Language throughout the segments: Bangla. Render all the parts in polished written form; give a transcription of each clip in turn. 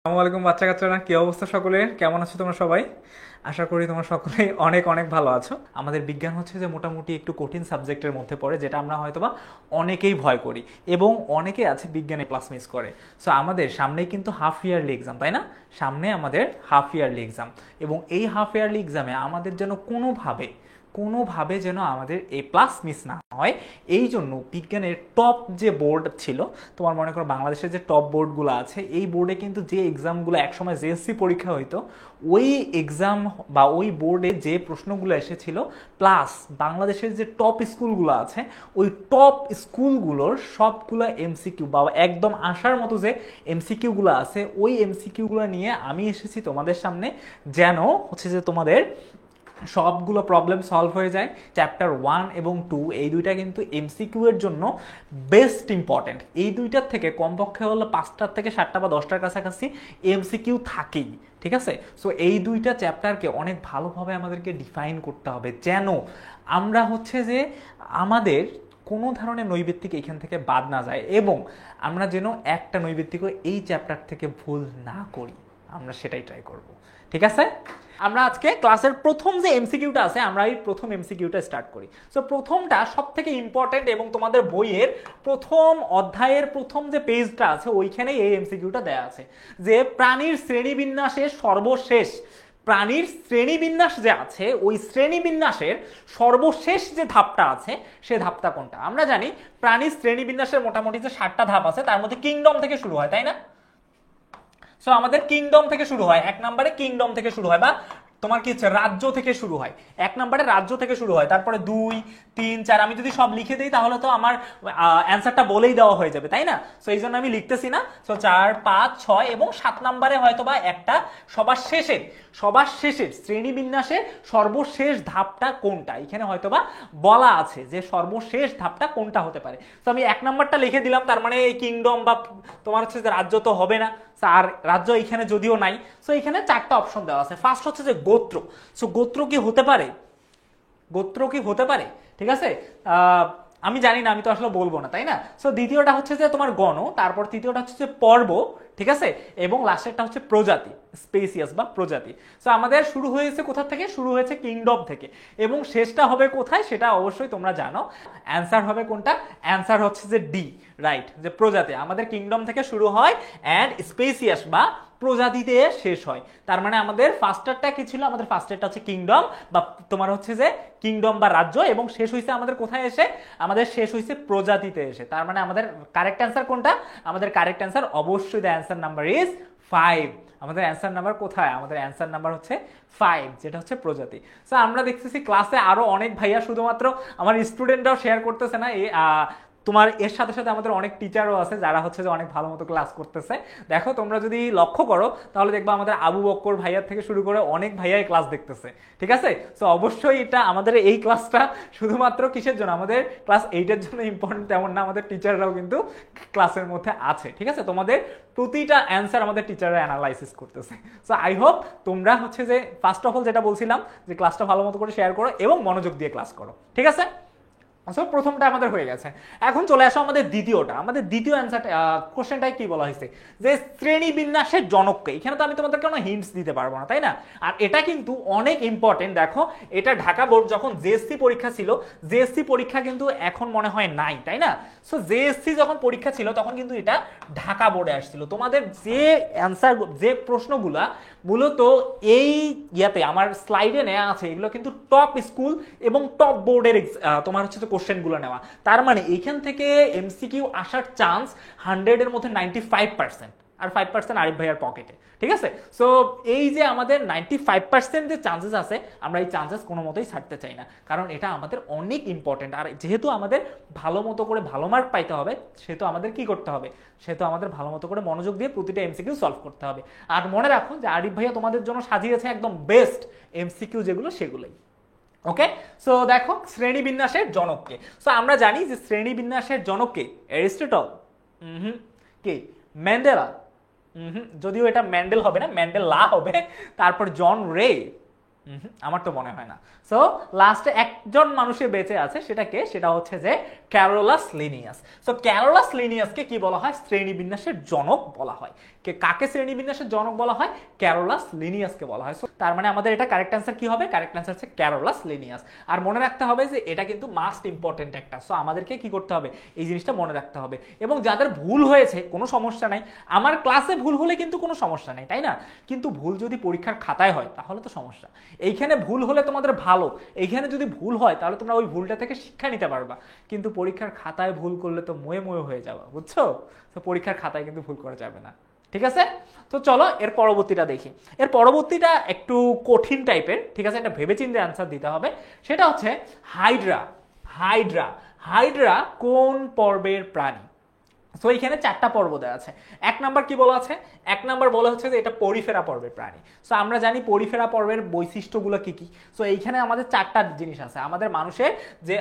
আসসালামু আলাইকুম বাচ্চা কাচ্চারা, কি অবস্থা সকলের? কেমন আছো তোমরা সবাই? আশা করি তোমরা সকলেই অনেক অনেক ভালো আছো। আমাদের বিজ্ঞান হচ্ছে যে মোটামুটি একটু কঠিন সাবজেক্টের মধ্যে পড়ে, যেটা আমরা হয়তোবা অনেকেই ভয় করি এবং অনেকে আছে বিজ্ঞানে ক্লাস মিস করে। সো আমাদের সামনেই কিন্তু হাফ ইয়ারলি এক্সাম, তাই না? সামনে আমাদের হাফ ইয়ারলি এক্সাম, এবং এই হাফ ইয়ারলি এক্সামে আমাদের যেন কোনোভাবে যেন আমাদের এ প্লাস মিস না হয়, এই জন্য বিজ্ঞানের টপ যে বোর্ড ছিল, তোমার মনে করো বাংলাদেশের যে টপ বোর্ডগুলো আছে, এই বোর্ডে কিন্তু যে এক্সামগুলো একসময় জেএসসি পরীক্ষা হইতো, ওই এক্সাম বা ওই বোর্ডে যে প্রশ্নগুলো এসেছিল, প্লাস বাংলাদেশের যে টপ স্কুলগুলো আছে, ওই টপ স্কুলগুলোর সবগুলো এমসিকিউ বা একদম আসার মতো যে এমসিকিউগুলো আছে, ওই এমসিকিউগুলো নিয়ে আমি এসেছি তোমাদের সামনে, যেন হচ্ছে যে তোমাদের সবগুলো প্রবলেম সলভ হয়ে যায়। চ্যাপ্টার 1 এবং 2 এই দুইটা কিন্তু এমসিকিউ এর জন্য বেস্ট ইম্পর্টেন্ট। এই দুইটার থেকে কমপক্ষে হলো 5টার থেকে 7টা বা 10টার কাছাকাছি এমসিকিউ থাকেই, ঠিক আছে? সো এই দুইটা চ্যাপ্টারকে অনেক ভালোভাবে আমাদেরকে ডিফাইন করতে হবে, যেন আমরা হচ্ছে যে আমাদের কোনো ধরনের নৈবেত্তিক এখান থেকে বাদ না যায়, এবং আমরা যেন একটা নৈবেত্তিক এই চ্যাপ্টার থেকে ভুল না করি, আমরা সেটাই ট্রাই করব। ঠিক আছে? আমরা আজকে ক্লাসের প্রথম যে এমসিকিউটা আছে, আমরা এই প্রথম এমসিকিউটা স্টার্ট করি। সো প্রথমটা সব থেকে ইম্পর্টেন্ট, এবং তোমাদের বইয়ের প্রথম অধ্যায়ের প্রথম যে পেজটা আছে ওইখানে এই এমসিকিউটা দেয়া আছে, যে প্রাণীর শ্রেণীবিন্যাসের সর্বশেষ, প্রাণীর শ্রেণীবিন্যাস যে আছে, ওই শ্রেণীবিন্যাসের সর্বশেষ যে ধাপটা আছে, সে ধাপটা কোনটা? আমরা জানি প্রাণীর শ্রেণীবিন্যাসের মোটামুটি যে 7টা ধাপ আছে, তার মধ্যে কিংডম থেকে শুরু হয়, তাই না? সো আমাদের কিংডম থেকে শুরু হয়, 1 নম্বরে কিংডম থেকে শুরু হয়, বা তোমার কি হচ্ছে রাজ্য থেকে শুরু হয়। 1 নম্বরে রাজ্য থেকে শুরু হয়, তারপরে 2, 3, 4, আমি যদি সব লিখে দিই তাহলে তো আমার অ্যান্সারটা বলেই দেওয়া হয়ে যাবে, তাই না? সো এই জন্য আমি লিখতেছি না। সো 4, 5, 6 এবং 7 নম্বরে হয়তো বা একটা সবার শেষের শ্রেণীবিন্যাসের সর্বশেষ ধাপটা কোনটা, এখানে হয়তো বা বলা আছে যে সর্বশেষ ধাপটা কোনটা হতে পারে। তো আমি 1 নম্বরটা লিখে দিলাম, তার মানে এই কিংডম বা তোমার হচ্ছে যে রাজ্য তো হবে না, আর রাজ্য এখানে যদিও নাই। সো এখানে 4টা অপশন দেওয়া আছে। ফার্স্ট হচ্ছে যে গোত্র। সো গোত্র কি হতে পারে? গোত্র কি হতে পারে? ঠিক আছে, আমি জানি না, আমি তো আসলে বলবো না, তাই না? সো দ্বিতীয়টা হচ্ছে যে তোমার গণ, তারপর তৃতীয়টা হচ্ছে যে পর্ব, ঠিক আছে, এবং লাস্টেরটা হচ্ছে প্রজাতি, স্পেসিয়াস বা প্রজাতি। সো আমাদের শুরু হয়েছে কোথা থেকে? শুরু হয়েছে কিংডম থেকে, এবং শেষটা হবে কোথায় সেটা অবশ্যই তোমরা জানো। অ্যান্সার হবে কোনটা? অ্যান্সার হচ্ছে যে ডি, রাইট, যে প্রজাতি। আমাদের কিংডম থেকে শুরু হয় অ্যান্ড স্পেসিয়াস বা প্রজাতিতে শেষ হয়। তার মানে আমাদের ফার্স্টারটা কি ছিল? আমাদের ফার্স্টারটা হচ্ছে কিংডম বা তোমার হচ্ছে যে কিংডম বা রাজ্য, এবং শেষ হয়েছে আমাদের কোথায় এসে? আমাদের শেষ হয়েছে প্রজাতিতে এসে। তার মানে আমাদের কারেক্ট অ্যান্সার কোনটা? আমাদের কারেক্ট অ্যান্সার অবশ্যই দ্য অ্যান্সার নাম্বার ইজ 5। আমাদের অ্যান্সার নাম্বার কোথায়? আমাদের অ্যান্সার নাম্বার হচ্ছে 5, যেটা হচ্ছে প্রজাতি। সো আমরা দেখতেছি ক্লাসে আরো অনেক ভাইয়া, শুধুমাত্র আমার স্টুডেন্টরাও শেয়ার করতেছে না, তোমার এর সাথে সাথে আমাদের অনেক টিচারও আছে যারা হচ্ছে যে অনেক ভালো মতো ক্লাস করতেছে। দেখো তোমরা যদি লক্ষ্য করো তাহলে দেখবা আমাদের আবু বক্কর ভাইয়ার থেকে শুরু করে অনেক ভাইয়াই ক্লাস দেখতেছে, ঠিক আছে? সো অবশ্যই এটা আমাদের এই ক্লাসটা শুধুমাত্র কিসের জন্য? আমাদের ক্লাস 8-এর জন্য ইম্পর্টেন্ট তেমন না, আমাদের টিচাররাও কিন্তু ক্লাসের মধ্যে আছে, ঠিক আছে? তোমাদের প্রতিটা অ্যান্সার আমাদের টিচাররা অ্যানালাইসিস করতেছে। সো আই হোপ তোমরা হচ্ছে যে ফার্স্ট অফ অল যেটা বলছিলাম, যে ক্লাসটা ভালো মতো করে শেয়ার করো এবং মনোযোগ দিয়ে ক্লাস করো, ঠিক আছে? সো প্রথমটা আমাদের হয়ে গেছে। এখন চলে আসো আমাদের দ্বিতীয়টা। আমাদের দ্বিতীয় অ্যান্সার কোশ্চেনটাই কি বলা হয়েছে? যে শ্রেণী বিন্যাসের জনককে। এখানে তো আমি তোমাদের কোনো হিন্টস দিতে পারবো না, তাই না? আর এটা কিন্তু অনেক ইম্পর্টেন্ট। দেখো, এটা ঢাকা বোর্ড যখন জেএসসি পরীক্ষা ছিল, জেএসসি পরীক্ষা কিন্তু এখন মনে হয় নাই, তাই না? সো জেএসসি যখন পরীক্ষা ছিল তখন কিন্তু এটা ঢাকা বোর্ডে আসছিল। তোমাদের যে অ্যান্সার, যে প্রশ্নগুলা মূলত এই ইয়াতে আমার স্লাইডে নেওয়া আছে, এগুলো কিন্তু টপ স্কুল এবং টপ বোর্ডের তোমার হচ্ছে কোশ্চেনগুলো নেওয়া। তার মানে এইখান থেকে এমসিকিউ আসার চান্স 100-এর মধ্যে 95%, আর 5% আরিফ ভাইয়ার পকেটে, ঠিক আছে? সো এই যে আমাদের 95% যে চান্সেস আছে, আমরা এই চান্সেস কোনো মতোই ছাড়তে চাই না, কারণ এটা আমাদের অনেক ইম্পর্টেন্ট। আর যেহেতু আমাদের ভালো মতো করে ভালো মার্ক পাইতে হবে, সেহেতু আমাদের কি করতে হবে? সেহেতু আমাদের ভালো মতো করে মনোযোগ দিয়ে প্রতিটা এমসিকিউ সলভ করতে হবে। আর মনে রাখো যে আরিফ ভাইয়া তোমাদের জন্য সাজিয়েছে একদম বেস্ট এমসিকিউ, যেগুলো সেগুলোই। ওকে, সো দেখো শ্রেণীবিন্যাসের জনককে। সো আমরা জানি যে শ্রেণীবিন্যাসের জনককে অ্যারিস্টটল, কে? ম্যান্ডেলা, যদিও এটা ম্যান্ডেল হবে না, ম্যান্ডেলা হবে। তারপর জন রে, আমার তো মনে হয় না। সো লাস্টে একজন মানুষের বেঁচে আছে, সেটা কে? সেটা হচ্ছে যে ক্যারোলাস লিনিয়াস। সো ক্যারোলাস লিনিয়াসকে কি বলা হয়? শ্রেণীবিন্যাসের জনক বলা হয়। কাকে শ্রেণীবিন্যাসের জনক বলা হয়? ক্যারোলাস লিনিয়াসকে বলা হয়। সো তার মানে আমাদের এটা কারেক্ট অ্যান্সার কি হবে? কারেক্ট অ্যান্সার হচ্ছে ক্যারোলাস লিনিয়াস। আর মনে রাখতে হবে যে এটা কিন্তু মাস্ট ইম্পর্টেন্ট একটা। সো আমাদেরকে কি করতে হবে? এই জিনিসটা মনে রাখতে হবে। এবং যাদের ভুল হয়েছে কোনো সমস্যা নাই, আমার ক্লাসে ভুল হলে কিন্তু কোনো সমস্যা নেই, তাই না? কিন্তু ভুল যদি পরীক্ষার খাতায় হয় তাহলে তো সমস্যা। এইখানে ভুল হলে তোমাদের ভালো, এইখানে যদি ভুল হয় তাহলে তোমরা ওই ভুলটা থেকে শিক্ষা নিতে পারবা। কিন্তু পরীক্ষার খাতায় ভুল করলে তো ময়ে ময়ে হয়ে যাবে, বুঝছো? তো পরীক্ষার খাতায় কিন্তু ভুল করা যাবে না, ঠিক আছে? তো চলো এর পরবর্তীটা দেখি। এর পরবর্তীটা একটু কঠিন টাইপের, ঠিক আছে? এটা ভেবেচিন্তে অ্যান্সার দিতে হবে। সেটা হচ্ছে হাইড্রা। হাইড্রা হাইড্রা কোন পর্বের প্রাণী? সো এখানে 4টা পর্ব দেওয়া আছে। 1 নাম্বার কি বলা আছে? 1 নাম্বার বলা হচ্ছে যে এটা পরিফেরা পর্বের প্রাণী। সো আমরা জানি পরিফেরা পর্বের বৈশিষ্ট্যগুলো কি কি। সো এইখানে আমাদের 4টা জিনিস আছে। আমাদের মানুষের যে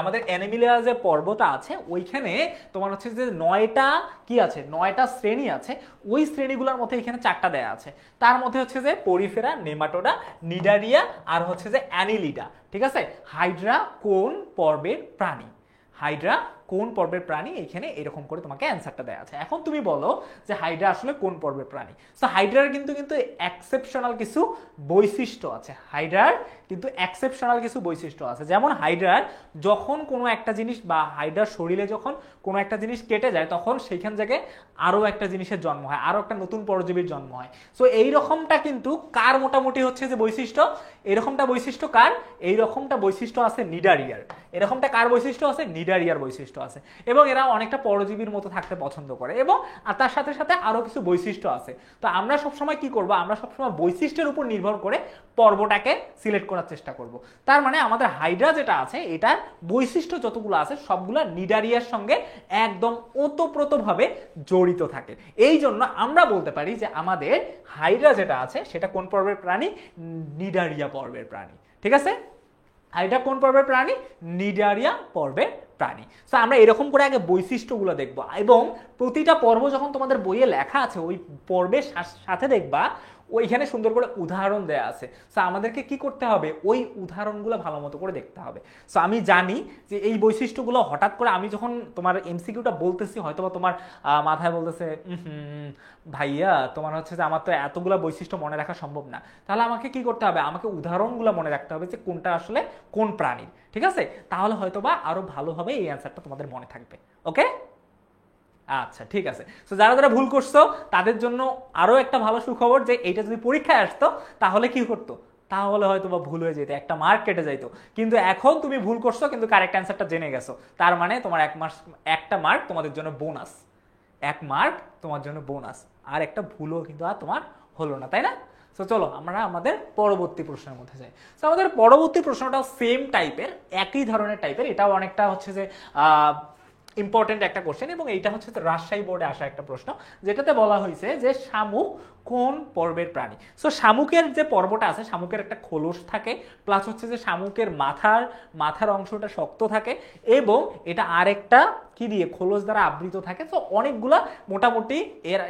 আমাদের অ্যানিমিলিয়া যে পর্বটা আছে ওইখানে তোমার হচ্ছে যে 9টা কি আছে, 9টা শ্রেণী আছে। ওই শ্রেণীগুলোর মধ্যে এখানে 4টা দেয়া আছে। তার মধ্যে হচ্ছে যে পরিফেরা, নেমাটোডা, নিডারিয়া আর হচ্ছে যে অ্যানিলিডা, ঠিক আছে? হাইড্রা কোন পর্বের প্রাণী? হাইড্রা কোন পর্বের প্রাণী? এখানে এরকম করে তোমাকে অ্যান্সারটা দেওয়া আছে। এখন তুমি বলো যে হাইড্রা আসলে কোন পর্বের প্রাণী। সো হাইড্রার কিন্তু এক্সেপশনাল কিছু বৈশিষ্ট্য আছে। হাইড্রার কিন্তু এক্সেপশনাল কিছু বৈশিষ্ট্য আছে। যেমন হাইড্রার যখন কোনো একটা জিনিস বা হাইড্রার শরীরে যখন কোনো একটা জিনিস কেটে যায় তখন সেইখান থেকে আরও একটা জিনিসের জন্ম হয়, আরও একটা নতুন পরজীবীর জন্ম হয়। সো এই রকমটা কিন্তু কার মোটামুটি হচ্ছে যে বৈশিষ্ট্য? এরকমটা বৈশিষ্ট্য কার? এই রকমটা বৈশিষ্ট্য আছে নিডারিয়ার। এরকমটা কার বৈশিষ্ট্য আছে? নিডারিয়ার বৈশিষ্ট্য আছে। এবং এরা অনেকটা পরজীবীর মতো থাকতে পছন্দ করে এবং তার সাথে সাথে আরো কিছু বৈশিষ্ট্য আছে। তো আমরা সবসময় কি করব? আমরা সবসময় বৈশিষ্ট্যের উপর নির্ভর করে পর্বটাকে সিলেক্ট করার চেষ্টা করব। তার মানে আমাদের হাইড্রা যেটা আছে এটার বৈশিষ্ট্য যতগুলো আছে সবগুলো নিডারিয়ার সঙ্গে একদম ওতপ্রোতভাবে জড়িত থাকে। এই জন্য আমরা বলতে পারি যে আমাদের হাইড্রা যেটা আছে সেটা কোন পর্বের প্রাণী? নিডারিয়া পর্বের প্রাণী, ঠিক আছে? হাইড্রা কোন পর্বের প্রাণী? নিডারিয়া পর্বের প্রাণী। সো আমরা এরকম করে আগে বৈশিষ্ট্যগুলো দেখব এবং প্রতিটা পর্ব যখন তোমাদের বইয়ে লেখা আছে ওই পর্বের সাথে দেখবা ওইখানে সুন্দর করে উদাহরণ দেয়া আছে। সো আমাদেরকে কি করতে হবে? ওই উদাহরণগুলো ভালো মতো করে দেখতে হবে। সো আমি জানি যে এই বৈশিষ্ট্যগুলো হঠাৎ করে আমি যখন তোমার এমসিকিউটা বলতেছি হয়তো বা তোমার মাথায় বলতেছে ভাইয়া তোমার হচ্ছে যে আমার তো এতগুলো বৈশিষ্ট্য মনে রাখা সম্ভব না। তাহলে আমাকে কি করতে হবে? আমাকে উদাহরণগুলো মনে রাখতে হবে যে কোনটা আসলে কোন প্রাণীর, ঠিক আছে? তাহলে হয়তো বা আরো ভালোভাবে এই অ্যান্সারটা তোমাদের মনে থাকবে। ওকে, আচ্ছা ঠিক আছে। তো যারা যারা ভুল করছো তাদের জন্য আরো একটা ভালো সুখবর যে এইটা যদি পরীক্ষায় আসতো তাহলে কি করতো? তাহলে হয়তো বা ভুল হয়ে যেত, একটা মার্ক কেটে যাইতো। কিন্তু এখন তুমি ভুল করছো কিন্তু কারেক্ট অ্যান্সারটা জেনে গেছো, তার মানে তোমার একটা মার্ক তোমাদের জন্য বোনাস। 1 মার্ক তোমার জন্য বোনাস। আর একটা ভুলও কিন্তু আর তোমার হলো না, তাই না? তো চলো আমরা আমাদের পরবর্তী প্রশ্নের মধ্যে যাই। তো আমাদের পরবর্তী প্রশ্নটাও সেম টাইপের, একই ধরনের টাইপের। এটাও অনেকটা হচ্ছে যে ইম্পর্টেন্ট একটা কোশ্চেন এবং এইটা হচ্ছে রাজশাহী বোর্ডে আসা একটা প্রশ্ন, যেটাতে বলা হয়েছে যে শামুক কোন পর্বের প্রাণী। সো শামুকের যে পর্বটা আছে, শামুকের একটা খোলস থাকে, প্লাস হচ্ছে যে শামুকের মাথার অংশটা শক্ত থাকে এবং এটা আরেকটা কি দিয়ে খোলস দ্বারা আবৃত থাকে। তো অনেকগুলা মোটামুটি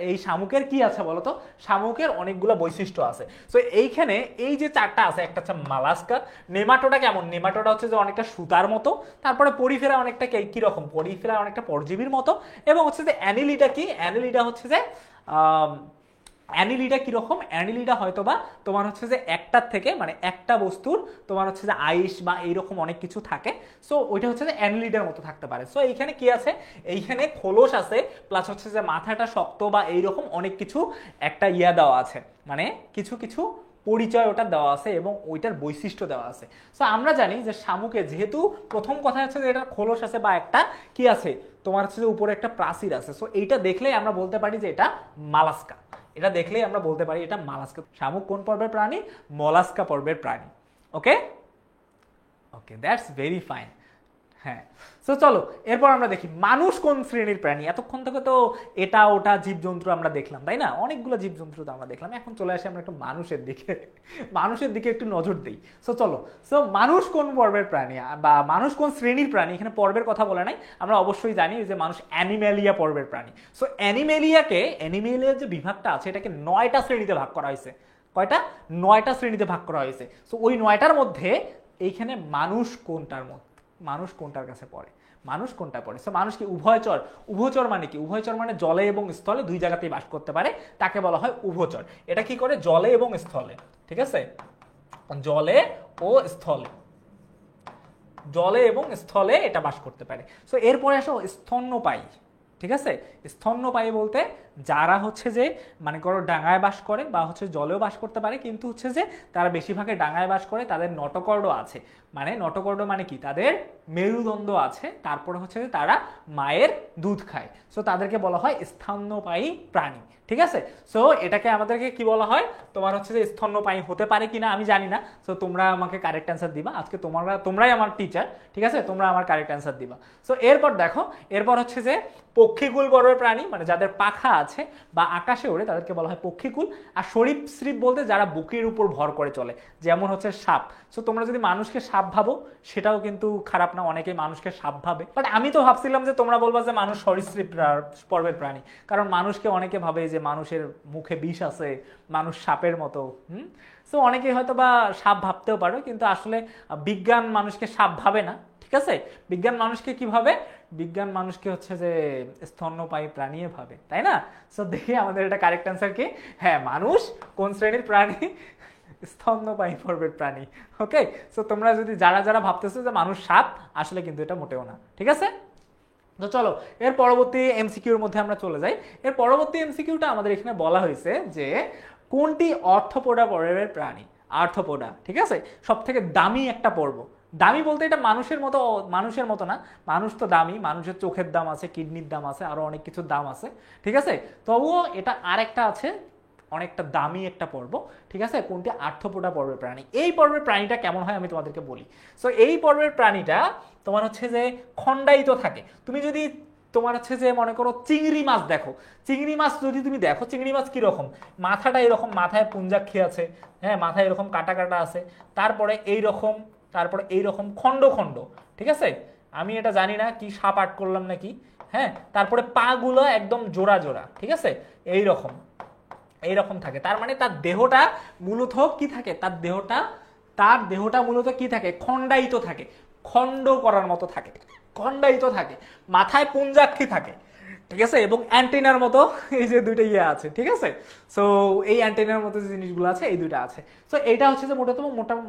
এই শামুকের কি আছে বলতো? শামুকের অনেকগুলা বৈশিষ্ট্য আছে। সো এইখানে এই যে 4টা আছে, একটা হচ্ছে মালাস্কা। নেমাটোডা কেমন? নেমাটোডা হচ্ছে যে অনেকটা সুতার মতো। তারপরে পরিফেরা অনেকটা কি রকম? পরিফেরা অনেকটা পরজীবীর মতো। এবং হচ্ছে যে অ্যানিলিডা কি? অ্যানিলিডা হচ্ছে যে অ্যানিলিডা কিরকম? অ্যানিলিডা হয়তো বা তোমার হচ্ছে যে একটার থেকে মানে একটা বস্তুর তোমার হচ্ছে যে আইস বা এইরকম অনেক কিছু থাকে। সো ওইটা হচ্ছে যে অ্যানিলিডার মতো থাকতে পারে। সো এইখানে কি আছে? এইখানে খোলস আছে, প্লাস হচ্ছে যে মাথাটা শক্ত বা এইরকম অনেক কিছু একটা দেওয়া আছে, মানে কিছু কিছু পরিচয় ওটা দেওয়া আছে এবং ওইটার বৈশিষ্ট্য দেওয়া আছে। সো আমরা জানি যে শামুকে যেহেতু প্রথম কথা হচ্ছে যে এটা খোলস আছে বা একটা কি আছে তোমার হচ্ছে যে উপরে একটা প্রাচীর আছে। সো এইটা দেখলেই আমরা বলতে পারি যে এটা মালাস্কা। এটা দেখলেই আমরা বলতে পারি এটা মালাস্কা। শামুক কোন পর্বের প্রাণী? মলাস্কা পর্বের প্রাণী। ওকে ওকে, দ্যাটস ভেরি ফাইন। হ্যাঁ, তো চলো এরপর আমরা দেখি মানুষ কোন শ্রেণীর প্রাণী। এতক্ষণ থেকে তো এটা ওটা জীবজন্তু আমরা দেখলাম, তাই না? অনেকগুলো জীবজন্তু তো আমরা দেখলাম। এখন চলে আসি আমরা একটু মানুষের দিকে একটু নজর দিই। সো চলো, সো মানুষ কোন পর্বের প্রাণী বা মানুষ কোন শ্রেণীর প্রাণী, এখানে পর্বের কথা বলে নাই। আমরা অবশ্যই জানি যে মানুষ অ্যানিমেলিয়া পর্বের প্রাণী। সো অ্যানিমেলিয়ার যে বিভাগটা আছে এটাকে 9টা শ্রেণীতে ভাগ করা হয়েছে। কয়টা? 9টা শ্রেণীতে ভাগ করা হয়েছে। সো ওই 9টার মধ্যে এইখানে মানুষ কোনটার কাছে পড়ে? মানুষ কোনটা পড়ে? সো মানুষ কি উভয়চর? উভয়চর মানে কি? উভয়চর মানে জলে এবং স্থলে দুই জায়গাতেই বাস করতে পারে, তাকে বলা হয় উভয়চর। এটা কি করে? জলে এবং স্থলে, ঠিক আছে, জলে ও স্থলে, জলে এবং স্থলে এটা বাস করতে পারে। সো এরপরে আসো স্তন্যপায়ী, ঠিক আছে। স্তন্যপায়ী বলতে যারা হচ্ছে যে মানে করো ডাঙায় বাস করে বা হচ্ছে জলেও বাস করতে পারে, কিন্তু হচ্ছে যে তারা বেশিরভাগে ডাঙায় বাস করে, তাদের নটকর্ড আছে। মানে নটকর্ড মানে কি? তাদের মেরুদণ্ড আছে, তারপরে হচ্ছে যে তারা মায়ের দুধ খায়। সো তাদেরকে বলা হয় স্তন্যপায়ী প্রাণী, ঠিক আছে। সো এটাকে আমাদেরকে কি বলা হয়? তোমার হচ্ছে যে স্তন্যপায়ী হতে পারে কিনা আমি জানি না। সো তোমরা আমাকে কারেক্ট অ্যান্সার দিবা। আজকে তোমরাই আমার টিচার, ঠিক আছে, তোমরা আমার কারেক্ট অ্যান্সার দিবা। সো এরপর দেখো, এরপর হচ্ছে যে পক্ষীকুল বর্গের প্রাণী, মানে যাদের পাখা আছে বা আকাশে ওড়ে তাদেরকে বলা হয় পক্ষীকুল। আর সরীসৃপ বলতে যারা বুকের উপর ভর করে চলে, যেমন হচ্ছে সাপ। সো তোমরা যদি মানুষকে সাপ ভাবো সেটাও কিন্তু খারাপ না, অনেকেই মানুষকে সাপ ভাবে। বাট আমি তো ভাবছিলাম যে তোমরা বলবা যে মানুষ সরীসৃপ পর্বের প্রাণী, কারণ মানুষকে অনেকে ভাবে যে মানুষের মুখে বিষ আছে, মানুষ সাপের মতো। সো অনেকে হয়তো বা সাপ ভাবতেও পারো, কিন্তু আসলে বিজ্ঞান মানুষকে সাপ ভাবে না, ঠিক আছে। বিজ্ঞান মানুষকে কি ভাবে? বিজ্ঞান মানুষকে হচ্ছে যে স্তন্যপায়ী প্রাণী ভাবে, তাই না? সো দেখি আমাদের এটা কারেক্ট অ্যান্সার কি? হ্যাঁ, মানুষ কোন শ্রেণীর প্রাণী? স্তন্যপায়ী পর্বের প্রাণী। ওকে, সো তোমরা যদি যারা ভাবতেছো যে মানুষ সাপ, আসলে কিন্তু এটা মোটেও না, ঠিক আছে। তো চলো এর পরবর্তী এমসিকিউর মধ্যে আমরা চলে যাই। এর পরবর্তী এমসিকিউটা আমাদের এখানে বলা হয়েছে যে কোনটি অর্থোপোডা পর্বের প্রাণী? আর্থ্রোপোডা, ঠিক আছে, সব থেকে দামি একটা পর্ব। দামি বলতে এটা মানুষের মতো না, মানুষ তো দামি, মানুষের চোখের দাম আছে, কিডনির দাম আছে, আরো অনেক কিছুর দাম আছে, ঠিক আছে। তবুও এটা আরেকটা আছে, অনেকটা দামি একটা পর্ব, ঠিক আছে। কোনটি? আর্থ্রোপোডা পর্বের প্রাণী। এই পর্বের প্রাণীটা কেমন হয় আমি তোমাদেরকে বলি। সো এই পর্বের প্রাণীটা তোমার হচ্ছে যে খণ্ডায়িত থাকে। তুমি যদি তোমার হচ্ছে যে মনে করো চিংড়ি মাছ দেখো, চিংড়ি মাছ যদি তুমি দেখো, চিংড়ি মাছ কিরকম? মাথাটা এরকম, মাথায় পুঞ্জাক্ষী আছে, হ্যাঁ, মাথায় এরকম কাটা কাটা আছে, তারপরে এইরকম, তারপরে এইরকম খণ্ড খণ্ড, ঠিক আছে। আমি এটা জানি না কি সাপ আট করলাম নাকি, হ্যাঁ। তারপরে পা গুলো একদম জোড়া জোড়া, ঠিক আছে, এইরকম এইরকম থাকে। তার মানে তার দেহটা মূলত কি থাকে? তার দেহটা মূলত কি থাকে? খণ্ডায়িত থাকে, খণ্ড করার মতো থাকে, খণ্ডায়িত থাকে। মাথায় পুঞ্জাক্ষী থাকে, ঠিক আছে, এবং অ্যান্টেনার মতো এই যে দুইটা ইয়ে আছে, ঠিক আছে। সো এই অ্যান্টেনার মতো যে জিনিসগুলো আছে এই দুইটা আছে। সো এইটা হচ্ছে যে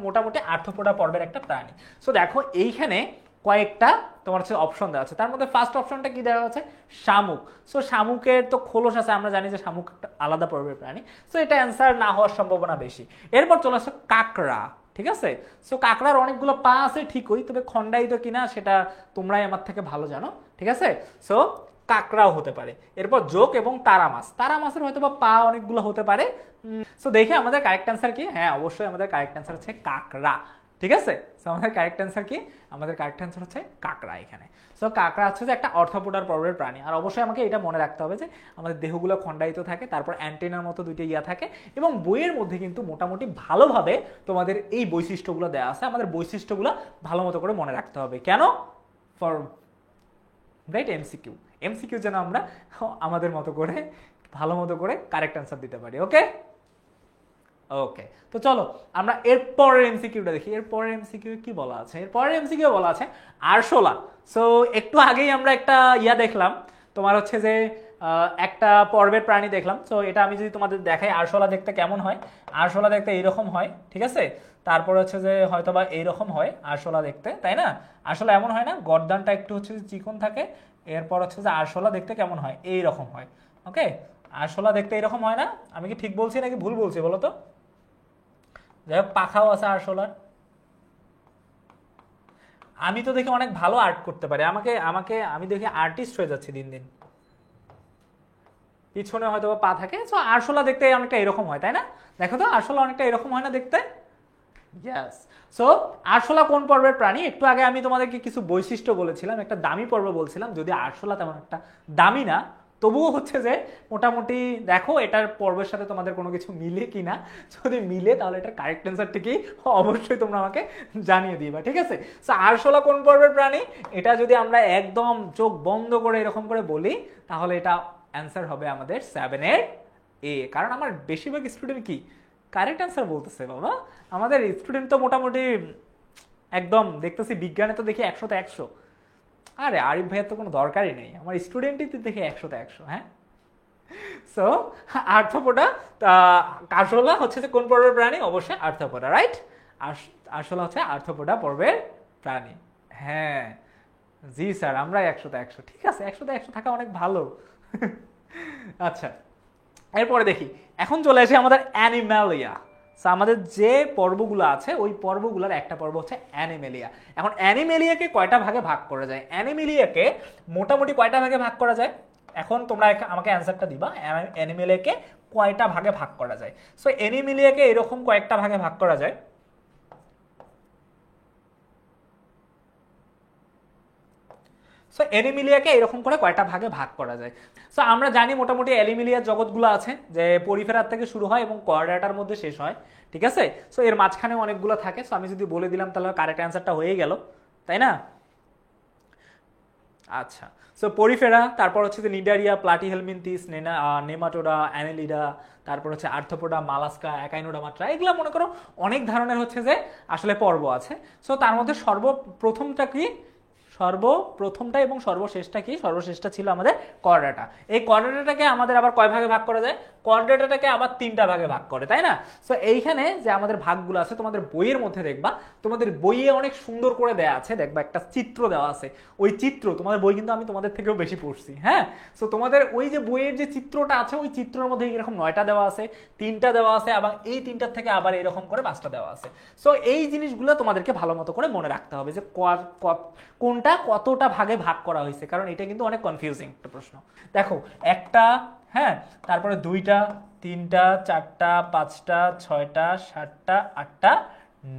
মোটামুটি আর্থ্রোপোডা পর্বের একটা প্রাণী। সো দেখো এইখানে কয়েকটা তোমার হচ্ছে অপশন দেওয়া আছে। তার মধ্যে ফার্স্ট অপশনটা কি দেওয়া আছে? শামুক। সো শামুকের তো খোলস আছে, আমরা জানি যে শামুক একটা আলাদা পর্বের প্রাণী। সো এটা অ্যান্সার না হওয়ার সম্ভাবনা বেশি। এরপর চলে আসছে কাকড়া, ঠিক আছে। সো কাকড়ার অনেকগুলো পা আছে ঠিকই, তবে খণ্ডায়িত কিনা সেটা তোমরাই আমার থেকে ভালো জানো, ঠিক আছে। সো কাকড়াও হতে পারে। এরপর জোক এবং তারা মাছ, তারা মাছের হয়তো বা পা অনেকগুলো হতে পারে। সো দেখে আমাদের কারেক্ট অ্যান্সার কি? হ্যাঁ, অবশ্যই আমাদের কারেক্ট অ্যান্সার হচ্ছে কাকড়া, ঠিক আছে। সো আমাদের কারেক্ট অ্যান্সার কি? আমাদের কারেক্ট অ্যান্সার হচ্ছে কাকড়া এখানে। সো কাকড়া হচ্ছে যে একটা অর্থোপোডার পর্বের প্রাণী। আর অবশ্যই আমাকে এটা মনে রাখতে হবে যে আমাদের দেহগুলো খণ্ডায়িত থাকে, তারপর অ্যান্টেনার মতো দুইটা ইয়া থাকে, এবং বইয়ের মধ্যে কিন্তু মোটামুটি ভালোভাবে তোমাদের এই বৈশিষ্ট্যগুলো দেওয়া আছে। আমাদের বৈশিষ্ট্যগুলো ভালো মতো করে মনে রাখতে হবে। কেন? ফর রাইট এমসিকিউ যেন আমরা আমাদের মতো করে ভালো মতো করে কারেক্ট অ্যান্সার দিতে পারি। ওকে ওকে, তো চলো আমরা এরপরের এমসিকিউটা দেখি। এরপরের এমসিকিউ কি বলা আছে? এরপরের এমসিকিউ বলা আছে আরশোলা। সো একটু আগেই আমরা একটা ইয়া দেখলাম, তোমার হচ্ছে যে একটা পর্বের প্রাণী দেখলাম। সো এটা আমি যদি তোমাদের দেখাই, আরশোলা দেখতে কেমন হয়? আরশোলা দেখতে এইরকম হয়, ঠিক আছে। তারপর হচ্ছে যে হয়তোবা এইরকম হয় আরশোলা দেখতে, তাই না? আরশোলা এমন হয় না, গর্দানটা একটু হচ্ছে যে চিকন থাকে। এরপর হচ্ছে যে আরশোলা দেখতে কেমন হয়? এইরকম হয়। ওকে, আরশোলা দেখতে এরকম হয় না? আমি কি ঠিক বলছি নাকি ভুল বলছি বলো তো? যাই হোক, পাখাও আছে আরশোলার। আমি তো দেখি অনেক ভালো আর্ট করতে পারি, আমি দেখি আর্টিস্ট হয়ে যাচ্ছি দিন দিন। পিছনে হয়তো পা থাকে। সো আরশোলা দেখতে অনেকটা এরকম হয়, তাই না? দেখো তো, আরশোলা অনেকটা এরকম হয় না দেখতে? ইয়েস। সো আরশোলা কোন পর্বের প্রাণী? একটু আগে আমি তোমাদেরকে কিছু বৈশিষ্ট্য বলেছিলাম, একটা দামি পর্ব বলছিলাম। যদি আরশোলা তেমন একটা দামি না, তবুও হচ্ছে যে মোটামুটি দেখো এটার পর্বের সাথে তোমাদের কোনো কিছু মিলে কিনা। যদি মিলে তাহলে এটার কারেক্ট অ্যান্সারটি কি অবশ্যই তোমরা আমাকে জানিয়ে দিবা, ঠিক আছে। সো আরশোলা কোন পর্বের প্রাণী? এটা যদি আমরা একদম চোখ বন্ধ করে এরকম করে বলি, তাহলে এটা অ্যান্সার হবে আমাদের 7 এর এ। কারণ আমার বেশিরভাগ স্টুডেন্ট কি কারেক্ট অ্যান্সার বলতেছে বাবা, আমাদের স্টুডেন্ট তো মোটামুটি একদম দেখতেছি বিজ্ঞানে তো দেখি 100তে 100। আরে আরিফ ভাইয়ের তো কোনো দরকারই নেই, আমার স্টুডেন্টই তো দেখি 100তে 100। হ্যাঁ, সো আর্থ্রোপোডা, আরশোলা হচ্ছে যে কোন পর্বের প্রাণী? অবশ্যই আর্থ্রোপোডা, রাইট? আরশোলা হচ্ছে আর্থ্রোপোডা পর্বের প্রাণী। হ্যাঁ জি স্যার, আমরা 100তে 100। ঠিক আছে, 100তে 100 থাকা অনেক ভালো। আচ্ছা, এরপরে দেখি, এখন চলে আসি আমাদের অ্যানিম্যালিয়া। আমাদের যে পর্বগুলো আছে ওই পর্বগুলোর একটা পর্ব হচ্ছে অ্যানিমেলিয়া। এখন অ্যানিমেলিয়াকে কয়টা ভাগে ভাগ করা যায়? অ্যানিমেলিয়াকে মোটামুটি কয়টা ভাগে ভাগ করা যায়? এখন তোমরা আমাকে অ্যান্সারটা দিবা, অ্যানিমেলিয়াকে কয়টা ভাগে ভাগ করা যায়। সো অ্যানিমেলিয়াকে এরকম কয়েকটা ভাগে ভাগ করা যায়। সো অ্যানিমেলিয়াকে এরকম করে কয়টা ভাগে ভাগ করা যায়। সো আমরা জানি মোটামুটি অ্যানিমেলিয়ার জগৎগুলো আছে যে পরিফেরার থেকে শুরু হয় এবং কর্ডাটার মধ্যে শেষ হয়, ঠিক আছে? সো এর মাঝখানে অনেকগুলো থাকে। সো আমি যদি বলে দিলাম তাহলে কারেক্ট অ্যান্সারটা হয়ে গেল, তাই না? আচ্ছা, সো পরিফেরা, তারপর হচ্ছে যে নিডারিয়া, প্লাটিহেলমিনথিস, নেমাটোডা, অ্যানেলিডা, তারপর হচ্ছে আর্থ্রোপোডা, মালাস্কা, একাইনোডার্মাটা, এগুলো মনে করো অনেক ধরনের হচ্ছে যে আসলে পর্ব আছে। সো তার মধ্যে সর্বপ্রথমটা কি? সর্বপ্রথমটা এবং সর্বশেষটা কি? সর্বশেষটা ছিল আমাদের কর্ডাটা। এই কর্ডাটাকে আমাদের আবার কয় ভাগে ভাগ করা যায়? কর্ডাটাকে আবার 3টা ভাগে ভাগ করে, তাই না? সো এইখানে যে আমাদের ভাগগুলো আছে তোমাদের বইয়ের মধ্যে দেখবা, তোমাদের বইয়ে অনেক সুন্দর করে দেয়া আছে, দেখবা একটা চিত্র দেওয়া আছে। ওই চিত্র, তোমাদের বই কিন্তু আমি তোমাদের থেকেও বেশি পড়ছি, হ্যাঁ? সো তোমাদের ওই যে বইয়ের যে চিত্রটা আছে ওই চিত্রের মধ্যে এরকম 9টা দেওয়া আছে, 3টা দেওয়া আছে, এবং এই 3টার থেকে আবার এরকম করে 5টা দেওয়া আছে। সো এই জিনিসগুলো তোমাদেরকে ভালো মতো করে মনে রাখতে হবে যে কোনটা কতটা ভাগে ভাগ করা হয়েছে, কারণ এটা কিন্তু অনেক কনফিউজিং একটা প্রশ্ন। দেখো, একটা, হ্যাঁ, তারপরে 2টা, 3টা, 4টা, 5টা, 6টা, 7টা, 8টা,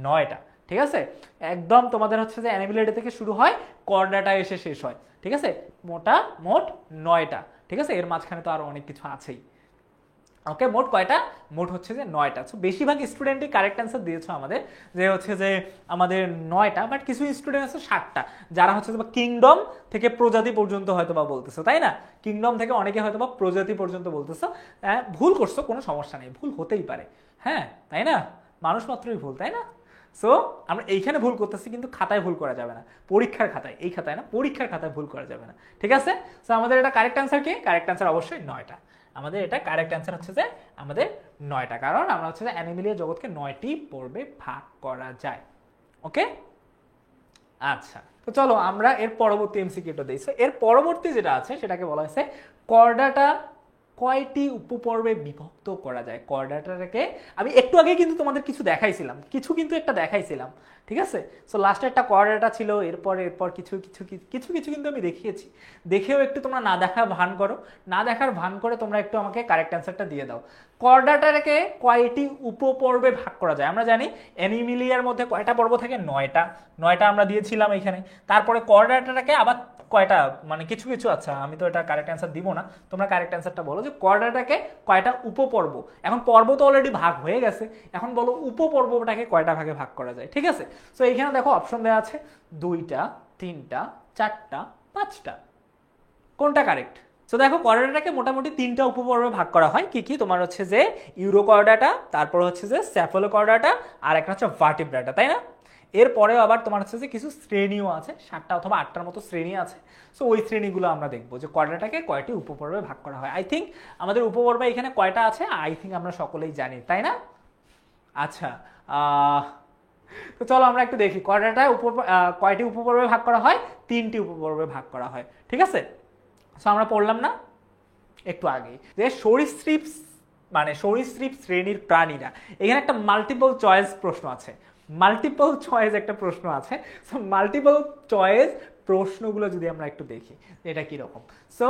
9টা, ঠিক আছে? একদম তোমাদের হচ্ছে যে অ্যানিমেলিয়া থেকে শুরু হয়, কর্ডাটা এসে শেষ হয়, ঠিক আছে? মোট 9টা, ঠিক আছে? এর মাঝখানে তো আরো অনেক কিছু আছেই। ওকে, মোট কয়টা? মোট হচ্ছে যে 9টা। সো বেশিরভাগ স্টুডেন্টই কারেক্ট অ্যান্সার দিয়েছো আমাদের, যে হচ্ছে যে আমাদের 9টা, বাট কিছু স্টুডেন্ট আছে 7টা, যারা হচ্ছে যে কিংডম থেকে প্রজাতি পর্যন্ত হয়তো বা বলতেছো, তাই না? কিংডম থেকে অনেকে হয়তো বা প্রজাতি পর্যন্ত বলতেছো। ভুল করছো, কোনো সমস্যা নেই, ভুল হতেই পারে, হ্যাঁ, তাই না? মানুষ মাত্রই ভুল, তাই না? সো আমরা এইখানে ভুল করতেছি, কিন্তু খাতায় ভুল করা যাবে না, পরীক্ষার খাতায়, এই খাতায় না, পরীক্ষার খাতায় ভুল করা যাবে না, ঠিক আছে? সো আমাদের এটা কারেক্ট অ্যান্সার কি? কারেক্ট অ্যান্সার অবশ্যই 9টা। আমাদের এটা কারেক্ট অ্যান্সার হচ্ছে যে আমাদের 9টা, কারণ আমরা হচ্ছে যে অ্যানিমেলিয়া জগৎকে 9টি পর্বে ভাগ করা যায়। ওকে, আচ্ছা, তো চলো আমরা এর পরবর্তী এমসিকিউটা দিই। এর পরবর্তী যেটা আছে সেটাকে বলা হয়েছে কর্ডাটা কয়টি উপপর্বে বিভক্ত করা যায়। কর্ডাটাকে আমি একটু আগে কিন্তু তোমাদের কিছু দেখাইছিলাম, কিন্তু একটা দেখাইছিলাম, ঠিক আছে? সো লাস্টে একটা কর্ডাটা ছিল, এরপর কিছু কিছু কিছু কিছু কিন্তু আমি দেখিয়েছি। দেখেও একটু তোমরা না দেখার ভান করো, না দেখার ভান করে তোমরা একটু আমাকে কারেক্ট অ্যান্সারটা দিয়ে দাও। কর্ডাটাকে কয়টি উপপর্বে ভাগ করা যায়? আমরা জানি অ্যানিমেলিয়ার মধ্যে কয়টা পর্ব থাকে? 9টা। 9টা আমরা দিয়েছিলাম এখানে। তারপরে কর্ডাটাকে আবার কয়টা, মানে কিছু কিছু, আচ্ছা আমি তো এটা কারেক্ট অ্যান্সার দিব না, তোমরা কারেক্ট অ্যান্সারটা বলো যে কর্ডাটাকে কয়টা উপপর্ব। এখন পর্ব তো অলরেডি ভাগ হয়ে গেছে, এখন বলো উপপর্বটাকে কয়টা ভাগে ভাগ করা যায়, ঠিক আছে? সো এইখানে দেখো অপশন দেওয়া আছে 2টা, 3টা, 4টা, 5টা। কোনটা কারেক্ট? সো দেখো, কর্ডাটাকে মোটামুটি 3টা উপপর্বে ভাগ করা হয়। কি কি? তোমার হচ্ছে যে ইউরোকর্ডাটা, তারপর হচ্ছে যে স্যাফোলোকর্ডাটা, আর একটা হচ্ছে ভার্টিব্রাটা, তাই না? এরপরেও আবার তোমার হচ্ছে যে কিছু শ্রেণীও আছে, 7টা অথবা 8টার মতো শ্রেণী আছে। সো ওই শ্রেণীগুলো আমরা দেখবো যে কর্ডাটাকে কয়টি উপপর্বে ভাগ করা হয়। আই থিঙ্ক আমাদের উপপর্বে এখানে কয়টা আছে, আই থিঙ্ক আমরা সকলেই জানি, তাই না? আচ্ছা, তো চলো আমরা একটু দেখি কয়টা কয়টি উপপর্বে ভাগ করা হয়। 3টি উপপর্বে ভাগ করা হয়, ঠিক আছে? সো আমরা পড়লাম না একটু আগে যে সরীসৃপ, মানে সরীসৃপ শ্রেণীর প্রাণীরা। এখানে একটা মাল্টিপল চয়েস প্রশ্ন আছে, মাল্টিপল চয়েস একটা প্রশ্ন আছে। সো মাল্টিপল চয়েস প্রশ্নগুলো যদি আমরা একটু দেখি এটা কিরকম। সো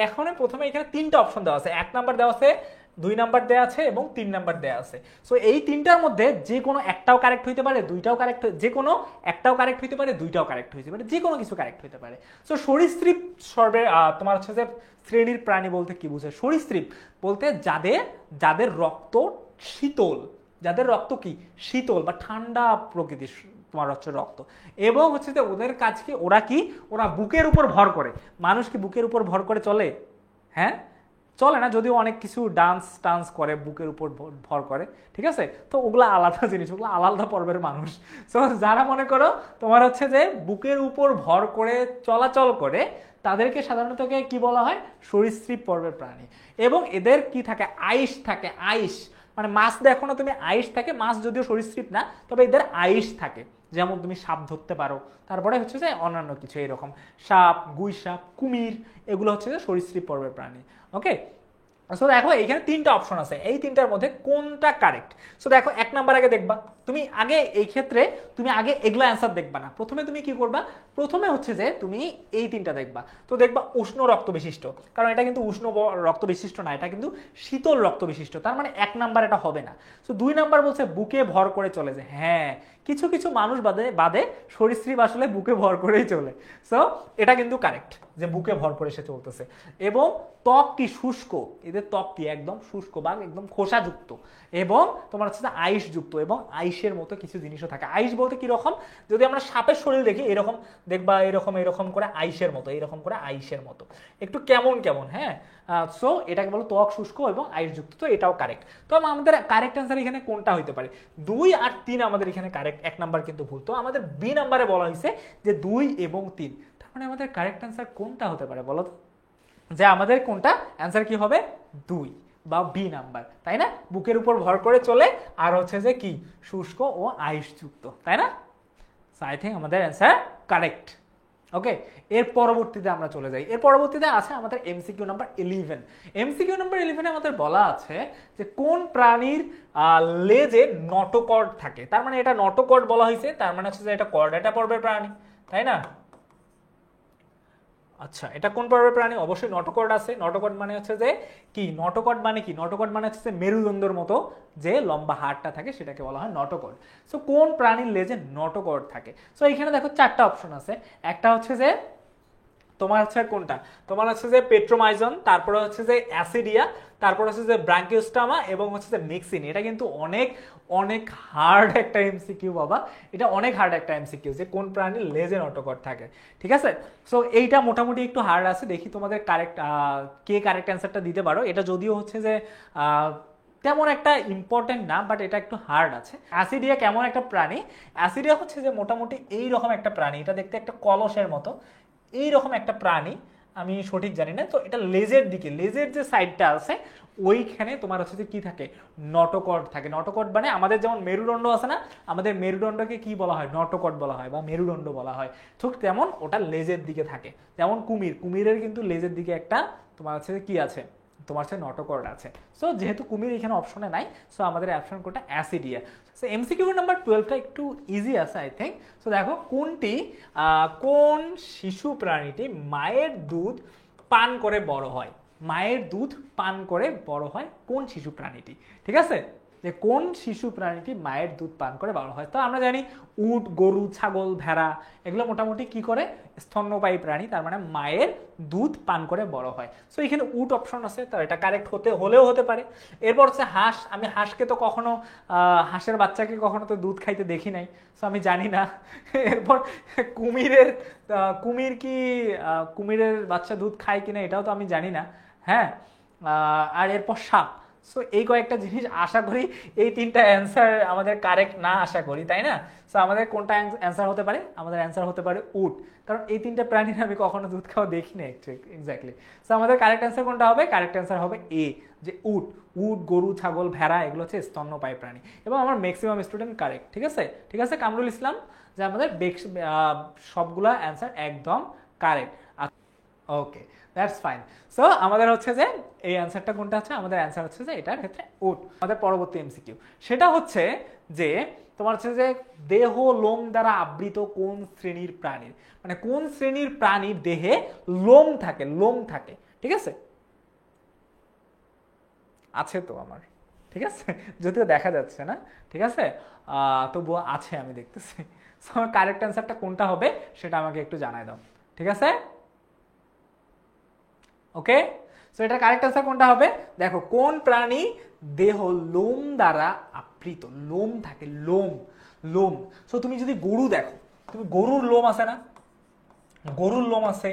এখন প্রথমে এখানে 3টা অপশন দেওয়া আছে, 1 নাম্বার দেওয়া আছে, 2 নাম্বার দেওয়া আছে এবং 3 নাম্বার দেওয়া আছে। সো এই 3টার মধ্যে যে কোনো একটাও কারেক্ট হইতে পারে, দুইটাও কারেক্ট, যে কোনো একটাও কারেক্ট হইতে পারে, দুইটাও কারেক্ট হইতে পারে, যে কোনো কিছু কারেক্ট হইতে পারে। সো সরীসৃপ সর্বে তোমার হচ্ছে যে শ্রেণীর প্রাণী বলতে কি বুঝে? সরীসৃপ বলতে যাদের রক্ত শীতল, যাদের রক্ত কি শীতল বা ঠান্ডা প্রকৃতির তোমার হচ্ছে রক্ত, এবং হচ্ছে যে ওদের কাজ কি, ওরা বুকের উপর ভর করে, মানুষ কি বুকের উপর ভর করে চলে? হ্যাঁ, চলে না, যদিও অনেক কিছু ডান্স টান্স করে বুকের উপর ভর করে, ঠিক আছে, তো ওগুলো আলাদা জিনিস, ওগুলো আলাদা পর্বের মানুষ। সো যারা মনে করো তোমার হচ্ছে যে বুকের উপর ভর করে চলাচল করে, তাদেরকে সাধারণত কি বলা হয়, সরীসৃপ পর্বের প্রাণী। এবং এদের কি থাকে, আইস থাকে, আইস মানে মাছ দেখো না তুমি, আইস থাকে, মাছ যদিও সরীসৃপ না, তবে এদের আইস থাকে। যেমন তুমি সাপ ধরতে পারো, তারপরে হচ্ছে যে অন্যান্য কিছু এরকম সাপ, গুই সাপ, কুমির, এগুলো হচ্ছে যে সরীসৃপ পর্বের প্রাণী। ওকে, সো দেখো এখানে তিনটা অপশন আছে, এই তিনটার মধ্যে কোনটা কারেক্ট। সো দেখো 1 নাম্বার আগে দেখবা, তুমি আগে এই ক্ষেত্রে তুমি আগে এগুলো অ্যান্সার দেখবা না, প্রথমে তুমি কি করবা, প্রথমে হচ্ছে যে তুমি এই তিনটা দেখবা। তো দেখবা উষ্ণ রক্ত বিশিষ্ট, কারণ এটা কিন্তু উষ্ণ রক্ত বিশিষ্ট না, এটা কিন্তু শীতল রক্ত বিশিষ্ট, তার মানে 1 নাম্বার এটা হবে না। সো 2 নাম্বার বলছে বুকে ভর করে চলে যায়, হ্যাঁ কিছু কিছু মানুষ বাদে বাদে সরীসৃপ আসলে বুকে ভর করেই চলে। সো এটা কিন্তু কারেক্ট যে বুকে ভর করে সে চলতেছে। এবং ত্বক কি শুষ্ক, এদের ত্বক কি একদম শুষ্ক বা একদম খোসাযুক্ত, এবং তোমার হচ্ছে যে আইস যুক্ত, এবং আইসের মতো কিছু জিনিসও থাকে। আইস বলতে কি রকম, যদি আমরা সাপের শরীর দেখি এরকম দেখবা, এরকম এরকম করে আইসের মতো, এরকম করে আইসের মতো, একটু কেমন কেমন, হ্যাঁ। সো এটাকে বলো ত্বক শুষ্ক এবং আইসযুক্ত, তো এটাও কারেক্ট। তো আমাদের কারেক্ট অ্যান্সার এখানে কোনটা হতে পারে, 2 আর 3 আমাদের এখানে কারেক্ট, 1 নাম্বার কিন্তু ভুল। তো আমাদের বি নাম্বারে বলা হয়েছে যে 2 এবং 3, তার মানে আমাদের কারেক্ট অ্যান্সার কোনটা হতে পারে বলো তো, যে আমাদের কোনটা অ্যান্সার কি হবে, 2 বা বি নাম্বার, তাই না, বুকের উপর ভর করে চলে আর হচ্ছে যে কি শুষ্ক ও আইসযুক্ত, তাই না। সো আই থিঙ্ক আমাদের অ্যান্সার কারেক্ট। ওকে, এর পরবর্তীতে আমরা চলে যাই। এর পরবর্তীতে আছে আমাদের এমসিকিউ নাম্বার 11। এমসিকিউ নাম্বার 11 আমাদের বলা আছে যে কোন প্রাণীর লেজে নটোকর্ড থাকে, তার মানে এটা নটোকর্ড বলা হয়েছে, তার মানে হচ্ছে যে এটা কর্ডাটা পর্বের প্রাণী, তাই না। আচ্ছা, এটা কোন পর্বের প্রাণী, অবশ্যই নটোকর্ড আছে। নটোকর্ড মানে হচ্ছে যে কি, নটোকর্ড মানে কি, নটোকর্ড মানে হচ্ছে মেরুদণ্ডের মতো যে লম্বা হাড়টা থাকে সেটাকে বলা হয় নটোকর্ড। সো কোন প্রাণীর লেজে নটোকর্ড থাকে, সো এখানে দেখো 4টা অপশন আছে। একটা হচ্ছে যে তোমার হচ্ছে কোনটা, তোমার হচ্ছে যে পেট্রোমাইজন, তারপরে হচ্ছে যে অ্যাসিডিয়া, তারপর হচ্ছে যে ব্রাঙ্কিওস্টামা, এবং হচ্ছে যে মিক্সিন। এটা কিন্তু অনেক অনেক হার্ড একটা এমসিকিউ বাবা, এটা অনেক হার্ড একটা এমসিকিউ যে কোন প্রাণীর লেজে নটোকর্ড থাকে, ঠিক আছে। সো এইটা মোটামুটি একটু হার্ড আছে, দেখি তোমাদের কারেক্ট কে কারেক্ট অ্যান্সারটা দিতে পারো। এটা যদিও হচ্ছে যে তেমন একটা ইম্পর্টেন্ট না, বাট এটা একটু হার্ড আছে। অ্যাসিডিয়া কেমন একটা প্রাণী, অ্যাসিডিয়া হচ্ছে যে মোটামুটি এইরকম একটা প্রাণী, এটা দেখতে একটা কলসের মতো, এইরকম একটা প্রাণী, আমি সঠিক জানি না। তো এটা লেজের দিকে, লেজের যে সাইডটা আছে ওইখানে তোমার হচ্ছে যে কি থাকে, নটোকর্ড থাকে। নটোকর্ড মানে আমাদের যেমন মেরুদণ্ড আছে না, আমাদের মেরুদণ্ডকে কি বলা হয়, নটোকর্ড বলা হয় বা মেরুদণ্ড বলা হয়, ঠিক তেমন ওটা লেজের দিকে থাকে। যেমন কুমির, কুমিরের কিন্তু লেজের দিকে একটা তোমার হচ্ছে কি আছে, তোমার হচ্ছে নটোকর্ড আছে। সো যেহেতু কুমির এখানে অপশনে নাই, সো আমাদের অপশন কোনটা, অ্যাসিডিয়া। সো এমসিকিউ নাম্বার 12টা একটু ইজি আছে আই থিঙ্ক। সো দেখো কোনটি, কোন শিশু প্রাণীটি মায়ের দুধ পান করে বড় হয়, মায়ের দুধ পান করে বড় হয় কোন শিশু প্রাণীটি, ঠিক আছে, যে কোন শিশু প্রাণীটি মায়ের দুধ পান করে বড় হয়। তো আমরা জানি উট, গরু, ছাগল, ভেড়া এগুলো মোটামুটি কি করে, স্তন্যপায়ী প্রাণী, তার মানে মায়ের দুধ পান করে বড় হয়। সো এখানে উট অপশন আছে, তার এটা কারেক্ট হলেও হতে পারে। এরপর হচ্ছে হাঁস, আমি হাঁসকে তো কখনো হাঁসের বাচ্চাকে কখনো তো দুধ খাইতে দেখি নাই, সো আমি জানি না। এরপর কুমিরের, কুমির কি কুমিরের বাচ্চা দুধ খায় কিনা এটাও তো আমি জানি না, হ্যাঁ। আর এরপর সাপ। সো এই কয়েকটা জিনিস আশা করি এই 3টা অ্যান্সার আমাদের কারেক্ট না, আশা করি, তাই না। সো আমাদের কোনটা অ্যান্সার হতে পারে, আমাদের অ্যান্সার হতে পারে উট, কারণ এই 3টা প্রাণীর আমি কখনো দুধ খাওয়া দেখি না এক্স্যাক্টলি। সো আমাদের কারেক্ট অ্যান্সার কোনটা হবে, কারেক্ট অ্যান্সার হবে এ, যে উট। উট, গরু, ছাগল, ভেড়া এগুলো হচ্ছে স্তন্যপায়ী প্রাণী, এবং আমার ম্যাক্সিমাম স্টুডেন্ট কারেক্ট, ঠিক আছে। ঠিক আছে কামরুল ইসলাম, যে আমাদের সবগুলা অ্যান্সার একদম correct. Okay, that's fine. So আমাদের হচ্ছে যে এই অ্যান্সারটা কোনটা হচ্ছে, আমাদের অ্যান্সার হচ্ছে যে এটার ক্ষেত্রে উট। আমাদের পরবর্তী এমসিকিউ সেটা হচ্ছে যে তোমার হচ্ছে যে দেহ লোম দ্বারা আবৃত কোন শ্রেণীর প্রাণীর, মানে কোন শ্রেণীর প্রাণীর দেহে লোম থাকে, লোম থাকে, ঠিক আছে। আছে তো আমার, ঠিক আছে, যদিও দেখা যাচ্ছে না, ঠিক আছে, তবুও আছে, আমি দেখতেছি। সো কারেক্ট অ্যান্সারটা কোনটা হবে সেটা আমাকে একটু জানাই দাও, ঠিক আছে। ওকে, সো এটা কারেক্ট অ্যান্সার কোনটা হবে, দেখো কোন প্রাণী দেহ লোম দ্বারা আবৃত, লোম থাকে, লোম, লোম। সো তুমি যদি গরু দেখো, তুমি গরুর লোম আছে না, গরুর লোম আছে,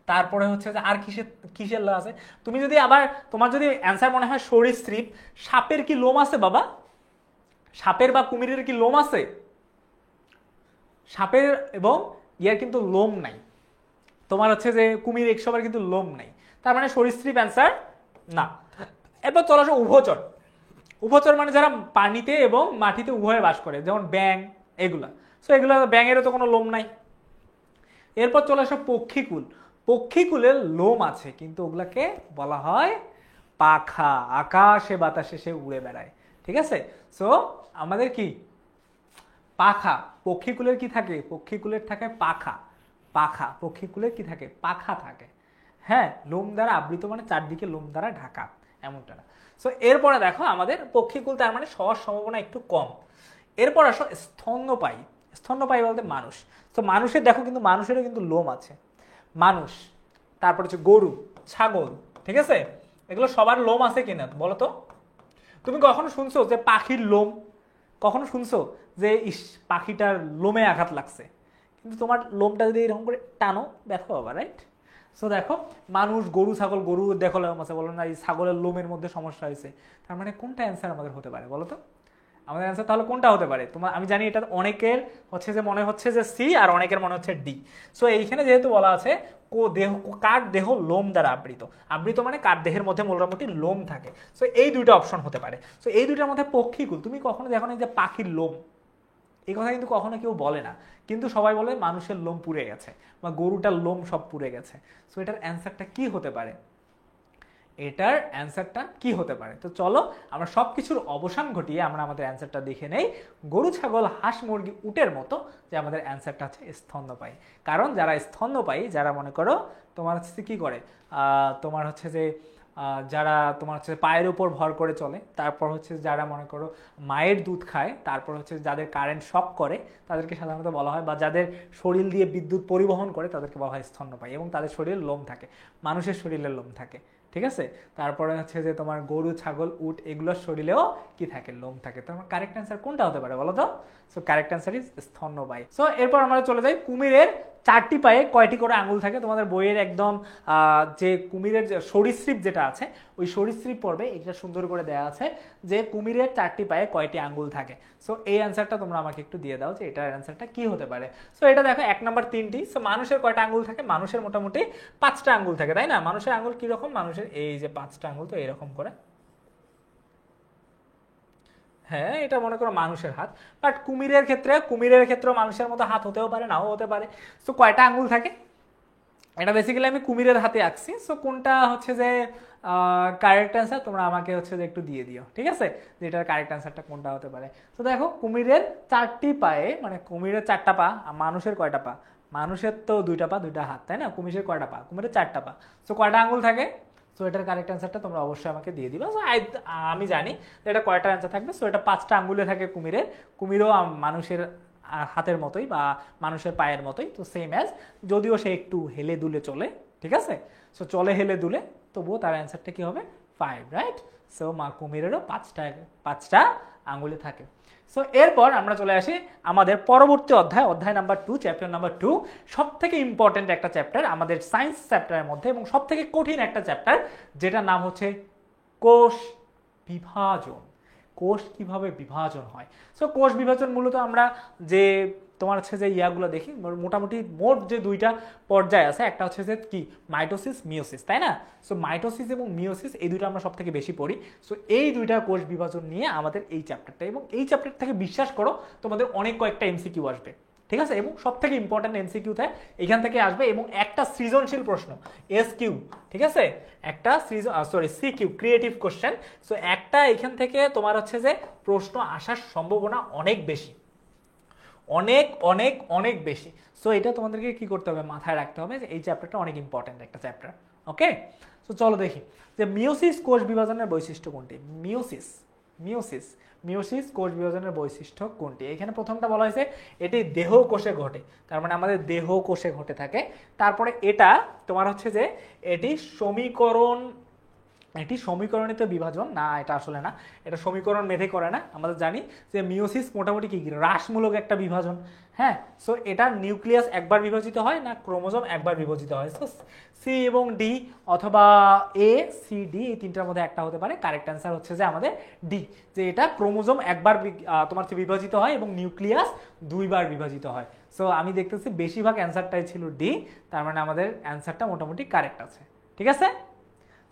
তারপরে হচ্ছে যে আর কিসের কিসের ল আছে, তুমি যদি আবার তোমার যদি অ্যান্সার মনে হয় সরীসৃপ, সাপের কি লোম আছে বাবা? সাপের বা কুমিরের কি লোম আছে? সাপের এবং ইয়ার কিন্তু লোম নাই, তোমার হচ্ছে যে কুমির একসবার কিন্তু লোম নাই, তার মানে সরীসৃপ অ্যান্সার না। এরপর চলে আসো উভচর। উভচর মানে যারা পানিতে এবং মাটিতে উভয়ে বাস করে, যেমন ব্যাং এগুলা। সো এগুলো ব্যাঙেরও তো কোনো লোম নাই। এরপর চলে আসো পক্ষীকুল। পক্ষীকুলের লোম আছে কিন্তু ওগুলাকে বলা হয় পাখা, আকাশে বাতাসে সে উড়ে বেড়ায়, ঠিক আছে। সো আমাদের কি পাখা, পক্ষীকুলের কি থাকে? পক্ষীকুলের থাকে পাখা, পাখা, পক্ষীকুলের কি থাকে? পাখা থাকে। হ্যাঁ, লোম দ্বারা আবৃত মানে চারদিকে লোম দ্বারা ঢাকা, এমনটা না। সো এরপরে দেখো আমাদের পক্ষীকুল, তার মানে সহজ সম্ভাবনা একটু কম। এরপর আসো স্তন্যপায়ী। স্তন্যপায়ী বলতে মানুষ। তো মানুষের দেখো কিন্তু মানুষেরও কিন্তু লোম আছে, মানুষ, তারপর হচ্ছে গরু, ছাগল, ঠিক আছে। এগুলো সবার লোম আছে কিনা বলো তো? তুমি কখনো শুনছো যে পাখির লোম? কখনো শুনছো যে ইস পাখিটার লোমে আঘাত লাগছে? কিন্তু তোমার লোমটা যদি এরকম করে টানো দেখো বাবা, রাইট। সো দেখো মানুষ, গরু, ছাগল, গরু দেখো লোম আছে, বলো না এই ছাগলের লোমের মধ্যে সমস্যা হয়েছে, তার মানে কোনটা অ্যান্সার আমাদের হতে পারে বলো তো? আমাদের অ্যান্সার তাহলে কোনটা হতে পারে? তোমার আমি জানি এটা অনেকের হচ্ছে যে মনে হচ্ছে যে সি, আর অনেকের মনে হচ্ছে ডি। সো এইখানে যেহেতু বলা আছে কার দেহ লোম দ্বারা আবৃত, আবৃত মানে কার দেহের মধ্যে মোটামুটি লোম থাকে। সো এই দুইটা অপশন হতে পারে। সো এই দুইটার মধ্যে পক্ষীকুল, তুমি কখনো দেখো না যে পাখির লোম, এই কথা কিন্তু কখনো কেউ বলে না, কিন্তু সবাই বলে মানুষের লোম পুড়ে গেছে বা গরুটার লোম সব পুড়ে গেছে। সো এটার অ্যান্সারটা কি হতে পারে? এটার অ্যান্সারটা কি হতে পারে? তো চলো আমরা সব কিছুর অবসান ঘটিয়ে আমরা আমাদের অ্যান্সারটা দেখে নেই। গরু, ছাগল, হাঁস, মুরগি, উটের মতো যে আমাদের অ্যান্সারটা হচ্ছে স্তন্যপায়ী। কারণ যারা স্তন্যপায়ী, যারা মনে করো তোমার হচ্ছে কি করে, তোমার হচ্ছে যে যারা তোমার হচ্ছে পায়ের উপর ভর করে চলে, তারপর হচ্ছে যারা মনে করো মায়ের দুধ খায়, তারপর হচ্ছে যাদের কারেন্ট শক করে তাদেরকে সাধারণত বলা হয়, বা যাদের শরীর দিয়ে বিদ্যুৎ পরিবহন করে তাদেরকে বলা হয় স্তন্যপায়ী, এবং তাদের শরীরে লোম থাকে, মানুষের শরীরে লোম থাকে, ঠিক আছে। তারপরে হচ্ছে যে তোমার গরু, ছাগল, উট এগুলোর শরীরেও কি থাকে? লোম থাকে। তো আমার কারেক্ট অ্যান্সার কোনটা হতে পারে বলো তো? সো কারেক্ট অ্যান্সার ইজ স্তন্যপায়ী। সো এরপর আমরা চলে যাই, কুমিরের চারটি পায়ে কয়টি করে আঙুল থাকে? তোমাদের বইয়ের একদম যে কুমিরের যে সরীসৃপ যেটা আছে, ওই সরীসৃপ পর্বে এটা সুন্দর করে দেওয়া আছে যে কুমিরের চারটি পায়ে কয়টি আঙুল থাকে। সো এই অ্যান্সারটা তোমরা আমাকে একটু দিয়ে দাও যে এটার অ্যান্সারটা কি হতে পারে। সো এটা দেখো 1 নাম্বার 3টি। সো মানুষের কয়টা আঙুল থাকে? মানুষের মোটামুটি 5টা আঙুল থাকে, তাই না? মানুষের আঙুল কিরকম? মানুষের এই যে 5টা আঙুল, তো এরকম করে, হ্যাঁ এটা মনে করো মানুষের হাত। বাট কুমিরের ক্ষেত্রে মানুষের মতো হাত হতেও পারে, নাও হতে পারে। সো কয়টা আঙুল থাকে? এটা বেসিক্যালি আমি কুমিরের হাতে আঁকছি। সো কোনটা হচ্ছে যে কারেক্ট অ্যান্সার তোমরা আমাকে হচ্ছে যে একটু দিয়ে দিও, ঠিক আছে, যে এটার কারেক্ট অ্যান্সারটা কোনটা হতে পারে। তো দেখো কুমিরের 4টি পায়ে, মানে কুমিরের 4টা পা, মানুষের কয়টা পা? মানুষের তো 2টা পা 2টা হাত, তাই না? কুমিরের কয়টা পা? কুমিরের 4টা পা। সো কয়টা আঙুল থাকে? সো এটার কারেক্ট অ্যান্সারটা তোমরা অবশ্যই আমাকে দিয়ে দিবা। সো আমি জানি যে এটা কয়টা অ্যান্সার থাকবে। সো এটা 5টা আঙ্গুলে থাকে কুমিরের। কুমিরও মানুষের হাতের মতোই বা মানুষের পায়ের মতোই, তো সেম অ্যাজ, যদিও সে একটু হেলে দুলে চলে, ঠিক আছে। সো চলে হেলে দুলে, তবুও তার অ্যান্সারটা কি হবে? 5, রাইট। সো কুমিরেরও 5টা আঙ্গুলে থাকে। সো এরপর আমরা চলে আসি আমাদের পরবর্তী অধ্যায়, অধ্যায় নাম্বার 2, চ্যাপ্টার নাম্বার 2। সব থেকে ইম্পর্টেন্ট একটা চ্যাপ্টার আমাদের সায়েন্স চ্যাপ্টারের মধ্যে, এবং সব থেকে কঠিন একটা চ্যাপ্টার, যেটার নাম হচ্ছে কোষ বিভাজন। কোষ কিভাবে বিভাজন হয়? সো কোষ বিভাজন মূলত আমরা যে তোমার হচ্ছে যে ইয়াগুলো দেখি, মোটামুটি মোট যে 2টা পর্যায় আছে, একটা হচ্ছে যে কি মাইটোসিস, মিওসিস, তাই না? সো মাইটোসিস এবং মিওসিস এই দুটো আমরা সব থেকে বেশি পড়ি। সো এই 2টা কোষ বিভাজন নিয়ে আমাদের এই চ্যাপ্টারটা, এবং এই চ্যাপ্টার থেকে বিশ্বাস করো তোমাদের অনেক কয়েকটা এমসিকিউ আসবে, ঠিক আছে, এবং সব থেকে ইম্পর্টেন্ট এমসিকিউ এখান থেকে আসবে, এবং একটা সৃজনশীল প্রশ্ন এসকিউ, ঠিক আছে, একটা সিকিউ, ক্রিয়েটিভ কোশ্চেন। সো একটা এখান থেকে তোমার হচ্ছে যে প্রশ্ন আসার সম্ভাবনা অনেক বেশি, অনেক অনেক অনেক বেশি। সো এটা তোমাদেরকে কি করতে হবে? মাথায় রাখতে হবে যে এই চ্যাপ্টারটা অনেক ইম্পর্টেন্ট একটা চ্যাপ্টার। ওকে, সো চলো দেখি যে মিওসিস কোষ বিভাজনের বৈশিষ্ট্য কোনটি? মিওসিস মিওসিস কোষ বিভাজনের বৈশিষ্ট্য কোনটি? এখানে প্রথমটা বলা হয়েছে এটি দেহ কোষে ঘটে, তার মানে আমাদের দেহ কোষে ঘটে থাকে। তারপরে এটা তোমার হচ্ছে যে এটি সমীকরণ এটি সমীকরণিত বিভাজন না, এটা আসলে না, এটা সমীকরণ মেধে করে না। আমরা জানি যে মিওসিস মোটামুটি কি হ্রাসমূলক একটা বিভাজন। হ্যাঁ, সো এটা নিউক্লিয়াস একবার বিভাজিত হয় না ক্রোমোজোম একবার বিভাজিত হয়। সো সি এবং ডি অথবা এ সি ডি এই তিনটার মধ্যে একটা হতে পারে। কারেক্ট অ্যান্সার হচ্ছে যে আমাদের ডি, যে এটা ক্রোমোজোম একবার তোমার হচ্ছে বিভাজিত হয় এবং নিউক্লিয়াস দুইবার বিভাজিত হয়। সো আমি দেখতেছি বেশিরভাগ অ্যান্সারটাই ছিল ডি, তার মানে আমাদের অ্যান্সারটা মোটামুটি কারেক্ট আছে। ঠিক আছে,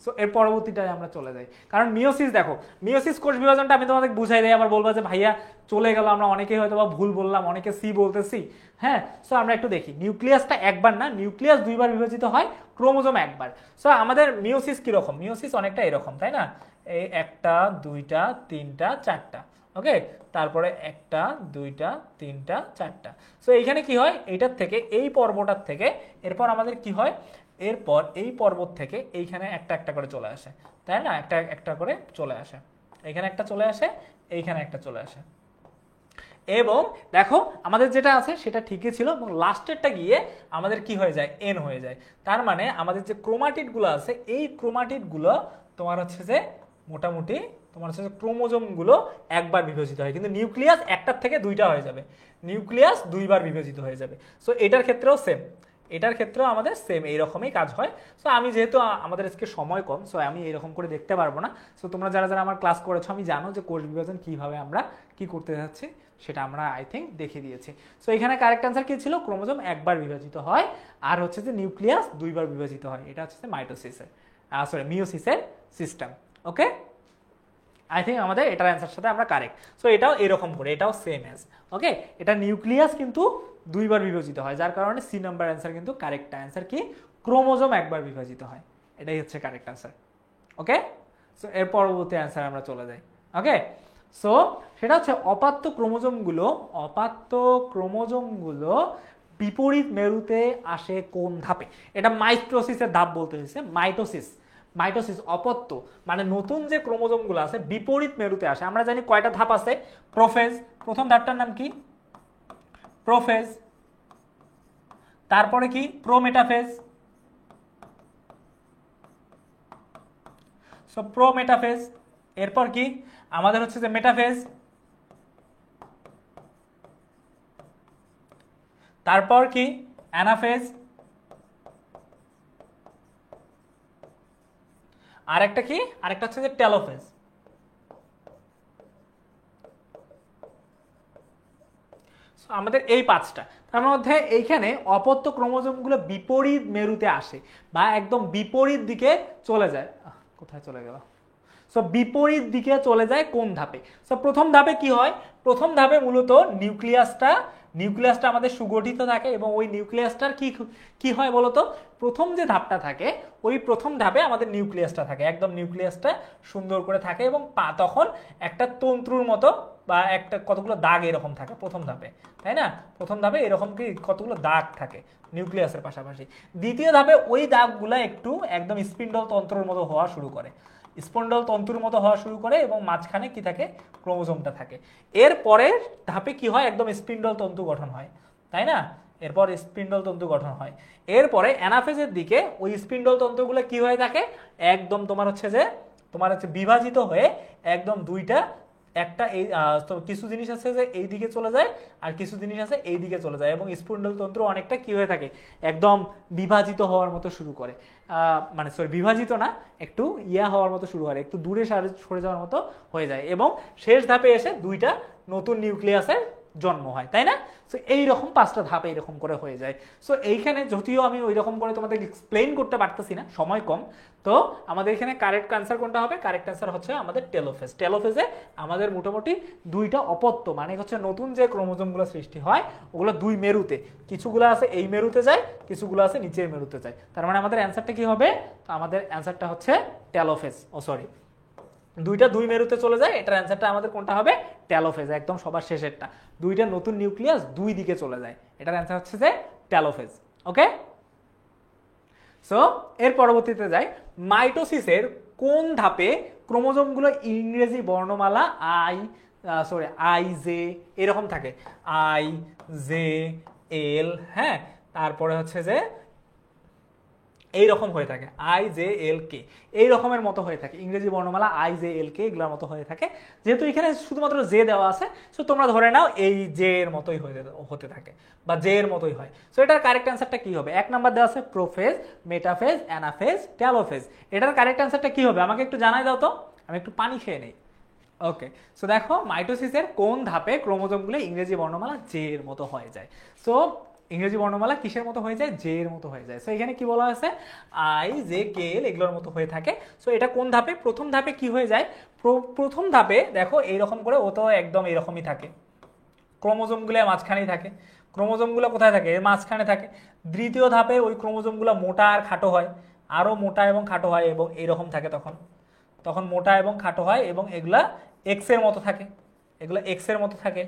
সো এর পরবর্তীটায় আমরা চলে যাই। কারণ মিওসিস দেখো, মিওসিস কোষ বিভাজনটা আমি তোমাদের বুঝাই দেই, আবার বলবো যে ভাইয়া চলে গেল, আমরা অনেকেই হয়তো বা ভুল বললাম, অনেকে সি বলতেছি। হ্যাঁ, সো আমরা একটু দেখি, নিউক্লিয়াসটা একবার না, নিউক্লিয়াস দুইবার বিভাজিত হয়, ক্রোমোজোম একবার। সো আমাদের মিওসিস কিরকম, মিওসিস অনেকটা এরকম, তাই না? এই একটা দুইটা তিনটা চারটা, ওকে, তারপরে একটা দুইটা তিনটা চারটা। সো এইখানে কি হয়, এইটার থেকে এই পর্বটার থেকে এরপর আমাদের কি হয়, এরপর এই পর্বত থেকে এইখানে একটা একটা করে চলে আসে, তাই না? একটা একটা করে চলে আসে, এইখানে একটা চলে আসে, এইখানে একটা চলে আসে। এবং দেখো আমাদের যেটা আছে সেটা ঠিকই ছিল, এবং লাস্টেরটা গিয়ে আমাদের কি হয়ে যায়, এন হয়ে যায়। তার মানে আমাদের যে ক্রোমাটিডগুলো আছে, এই ক্রোমাটিডগুলো তোমার হচ্ছে যে মোটামুটি তোমার হচ্ছে যে ক্রোমোজোমগুলো একবার বিভাজিত হয়, কিন্তু নিউক্লিয়াস একটার থেকে দুইটা হয়ে যাবে, নিউক্লিয়াস দুইবার বিভাজিত হয়ে যাবে। সো এটার ক্ষেত্রেও সেম, এটার ক্ষেত্রেও আমাদের সেম এইরকমই কাজ হয়। সো আমি যেহেতু আমাদের আজকে সময় কম, সো আমি এরকম করে দেখতে পারবো না। সো তোমরা যারা যারা আমার ক্লাস করেছো, আমি জানো যে কোষ বিভাজন কিভাবে আমরা কি করতে যাচ্ছি, সেটা আমরা আই থিঙ্ক দেখে দিয়েছি। সো এখানে কারেক্ট অ্যান্সার কি ছিল, ক্রোমোজোম একবার বিভাজিত হয়, আর হচ্ছে যে নিউক্লিয়াস দুইবার বিভাজিত হয়। এটা হচ্ছে মাইটোসিসের মিওসিসের সিস্টেম। ওকে, আই থিঙ্ক আমাদের এটার অ্যান্সার সাথে আমরা কারেক্ট। সো এটাও এরকম করে, এটাও সেম অ্যাজ, ওকে, এটা নিউক্লিয়াস কিন্তু দুইবার বিভাজিত হয়, যার কারণে সি নাম্বার অ্যান্সার কিন্তু কারেক্ট অ্যান্সার কি, ক্রোমোজোম একবার বিভাজিত হয়, এটাই হচ্ছে কারেক্ট অ্যান্সার। ওকে, সো এর পরবর্তী অ্যান্সার আমরা চলে যাই। ওকে, সো সেটা হচ্ছে অপাত্য ক্রোমোজোমগুলো বিপরীত মেরুতে আসে কোন ধাপে। এটা মাইটোসিসের ধাপ বলতে হয়েছে, মাইটোসিস অপত্য মানে নতুন যে ক্রোমোজোমগুলো আছে বিপরীত মেরুতে আসে। আমরা জানি কয়টা ধাপ আছে, প্রোফেজ, প্রথম ধাপটার নাম কি, প্রোফেজ, তারপরে কি প্রোমেটাফেজ, সো প্রোমেটাফেজ, এরপর কি আমাদের হচ্ছে যে মেটাফেজ, তারপর কি অ্যানাফেজ, আরেকটা কি, আরেকটা হচ্ছে যে টেলোফেজ। আমাদের এই পাঁচটা, তার মধ্যে এইখানে অপত্য ক্রোমোজোমগুলো বিপরীত মেরুতে আসে বা একদম বিপরীত দিকে চলে যায়। কোথায় চলে গেল, সো বিপরীত দিকে চলে যায় কোন ধাপে। সো প্রথম ধাপে কি হয়, প্রথম ধাপে মূলত নিউক্লিয়াসটা আমাদের সুগঠিত থাকে, এবং ওই নিউক্লিয়াসটার কি হয় বলতো, প্রথম যে ধাপটা থাকে ওই প্রথম ধাপে আমাদের নিউক্লিয়াসটা থাকে, একদম নিউক্লিয়াসটা সুন্দর করে থাকে, এবং তখন একটা তন্তুর মতো বা একটা কতগুলো দাগ এরকম থাকে প্রথম ধাপে, তাই না? প্রথম ধাপে এরকম কি কতগুলো দাগ থাকে নিউক্লিয়াসের পাশাপাশি। দ্বিতীয় ধাপে ওই দাগগুলো একটু একদম স্পিন্ডল তন্ত্রের মতো হওয়া শুরু করে, স্পন্ডল তন্তুর মতো হওয়া শুরু করে, এবং মাঝখানে কি থাকে, ক্রোমোজোমটা থাকে। এর পরের ধাপে কি হয়, একদম স্পিন্ডল তন্তু গঠন হয়, তাই না? এরপর স্পিন্ডল তন্তু গঠন হয়। এরপরে অ্যানাফেজের দিকে ওই স্পিন্ডল তন্তুগুলো কি হয়ে থাকে, একদম তোমার হচ্ছে বিভাজিত হয়ে একদম দুইটা, একটা এই কিছু জিনিস আছে যে এই দিকে চলে যায়, আর কিছু জিনিস আছে এই দিকে চলে যায়, এবং স্পিন্ডল তন্ত্র অনেকটা কি হয়ে থাকে, একদম বিভাজিত হওয়ার মতো শুরু করে, মানে সরি বিভাজিত না, একটু হওয়ার মতো শুরু হয়, একটু দূরে সরে যাওয়ার মতো হয়ে যায়, এবং শেষ ধাপে এসে দুইটা নতুন নিউক্লিয়াসের জন্ম হয়, তাই না? সো এইরকম পাঁচটা ধাপে এরকম করে হয়ে যায়। সো এইখানে যদিও আমি ওই রকম করে তোমাদের এক্সপ্লেইন করতে পারতেছি না, সময় কম, তো আমাদের এখানে কারেক্ট অ্যান্সার কোনটা হবে, কারেক্ট অ্যান্সার হচ্ছে আমাদের টেলোফেজ। টেলোফেজে আমাদের মোটামুটি দুইটা অপত্য মানে হচ্ছে নতুন যে ক্রোমোজোমগুলো সৃষ্টি হয় ওগুলো দুই মেরুতে, কিছুগুলো আছে এই মেরুতে যায়, কিছুগুলো আছে নিচের মেরুতে যায়। তার মানে আমাদের অ্যান্সারটা কি হবে, আমাদের অ্যান্সারটা হচ্ছে টেলোফেজ। সরি, দুইটা দুই মেরুতে চলে যায়, এটার অ্যান্সারটা আমাদের কোনটা হবে, টেলোফেজ, একদম সবার শেষেরটা, দুইটা নতুন নিউক্লিয়াস দুই দিকে চলে যায়, এটার অ্যান্সার হচ্ছে যে টেলোফেজ। ওকে, সো এর পরবর্তীতে যাই, মাইটোসিসের কোন ধাপে ক্রোমোজোমগুলো ইংরেজি বর্ণমালা আই জে এরকম থাকে, আই জে এল, হ্যাঁ, তারপরে হচ্ছে যে এই রকম হয়ে থাকে IJLK, এই রকমের মতো হয়ে থাকে ইংরেজি বর্ণমালা IJLK এগুলোর মতো হয়ে থাকে। যেহেতু এখানে শুধুমাত্র জে দেওয়া আছে, সো তোমরা ধরে নাও এই জে এর মতোই হতে থাকে বা জে এর মতোই হয়। সো এটার কারেক্ট অ্যান্সারটা কি হবে? এক নাম্বার দেওয়া আছে প্রোফেজ, মেটাফেজ, অ্যানাফেজ, টেলোফেজ। এটার কারেক্ট অ্যান্সারটা কি হবে আমাকে একটু জানাই দাও তো, আমি একটু পানি খেয়ে নেই। ওকে, সো দেখো মাইটোসিসের কোন ধাপে ক্রোমোজোমগুলো ইংরেজি বর্ণমালা জে এর মতো হয়ে যায়? সো ইংরেজি বর্ণমালা কিসের মতো হয়ে যায়? জে এর মতো হয়ে যায়। সো এখানে কি বলা হয়েছে? IJKL এগুলোর মতো হয়ে থাকে। সো এটা কোন ধাপে? প্রথম ধাপে কি হয়ে যায়? প্রথম ধাপে দেখো এইরকম করে, ও তো একদম এরকমই থাকে, ক্রোমোজোমগুলো মাঝখানেই থাকে। ক্রোমোজোমগুলো কোথায় থাকে? মাঝখানে থাকে। দ্বিতীয় ধাপে ওই ক্রোমোজোমগুলো মোটা আর খাটো হয়, আরো মোটা এবং খাটো হয় এবং এইরকম থাকে, তখন মোটা এবং খাটো হয় এবং এগুলা এক্স এর মতো থাকে, এগুলো এক্স এর মতো থাকে।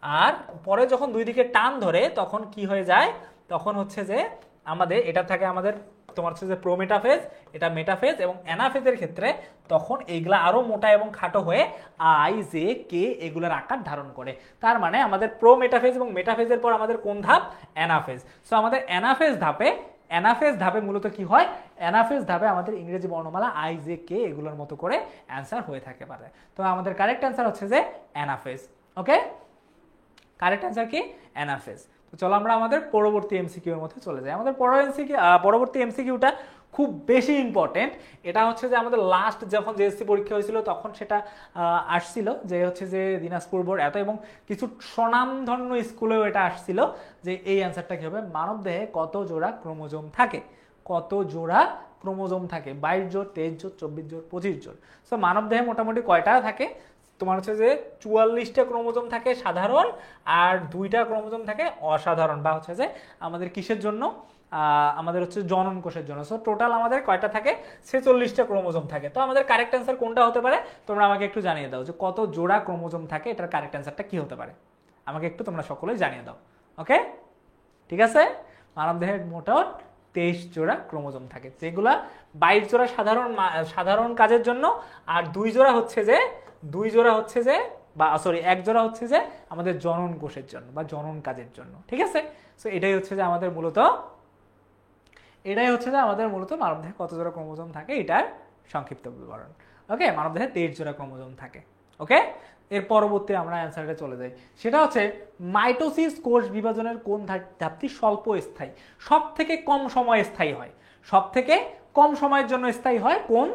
আর পরে যখন দুই দিকে টান ধরে তখন কি হয়ে যায়? তখন হচ্ছে যে আমাদের এটা থাকে আমাদের তোমার হচ্ছে যে প্রোমেটাফেজ, এটা মেটাফেজ এবং অ্যানাফেজের ক্ষেত্রে তখন এইগুলা আরো মোটা এবং খাটো হয়ে IJK এগুলোর আকার ধারণ করে। তার মানে আমাদের প্রোমেটাফেজ এবং মেটাফেজের পর আমাদের কোন ধাপ? অ্যানাফেজ। সো আমাদের অ্যানাফেজ ধাপে মূলত কি হয়? অ্যানাফেজ ধাপে আমাদের ইংরেজি বর্ণমালা IJK এগুলোর মতো করে অ্যান্সার হয়ে থাকে পারে। তো আমাদের কারেক্ট অ্যান্সার হচ্ছে যে অ্যানাফেজ। ওকে, কারেক্ট অ্যান্সার কি? অ্যানাফেজ। তো চলো আমরা আমাদের পরবর্তী এমসিকিউ এর মধ্যে চলে যাই। আমাদের পরবর্তী এমসিকিউটা খুব বেশি ইম্পর্টেন্ট। এটা হচ্ছে যে আমাদের লাস্ট যখন JSC পরীক্ষা হয়েছিল তখন সেটা আসছিল, যে হচ্ছে যে দিনাজপুর বোর্ড এত এবং কিছু স্বনামধন্য স্কুলেও এটা আসছিল যে এই অ্যান্সারটা কি হবে? মানবদেহে কত জোড়া ক্রোমোজোম থাকে? কত জোড়া ক্রোমোজোম থাকে? 22 জোড়, 23 জোড়, 24 জোড়, 25 জোড়। সো মানবদেহে মোটামুটি কয়টা থাকে? তোমার হচ্ছে যে 44টা ক্রোমোজোম থাকে সাধারণ, আর 2টা ক্রোমোজোম থাকে অসাধারণ, বা হচ্ছে যে আমাদের কিসের জন্য? আমাদের হচ্ছে জনন কোষের জন্য। সো টোটাল আমাদের কয়টা থাকে? 46টা ক্রোমোজোম থাকে। তো আমাদের কারেক্ট অ্যান্সার কোনটা হতে পারে? তোমরা আমাকে একটু জানিয়ে দাও যে কত জোড়া ক্রোমোজোম থাকে, এটার কারেক্ট অ্যান্সারটা কি হতে পারে? আমাকে একটু তোমরা সকলেই জানিয়ে দাও। ওকে, ঠিক আছে। মানবদেহের মোট 23 জোড়া ক্রোমোজোম থাকে, যেগুলা 22 জোড়া সাধারণ কাজের জন্য, আর 2 জোড়া হচ্ছে যে এক জোড়া হচ্ছে যে আমাদের জনন কোষের জন্য বা জনন কাজের জন্য। ঠিক আছে, সো এটাই হচ্ছে যে আমাদের মূলত মানবদেহে কত জোড়া ক্রোমোজোম থাকে এটার সংক্ষিপ্ত বিবরণ। ওকে, মানবদেহে 23 জোড়া ক্রোমোজোম থাকে। ওকে, এর পরবর্তী আমরা অ্যান্সারটা চলে যাই। সেটা হচ্ছে মাইটোসিস কোষ বিভাজনের কোন ধাপটি স্বল্প স্থায়ী? সব থেকে কম সময় স্থায়ী হয়, সব থেকে কম সময়ের জন্য স্থায়ী হয় কোন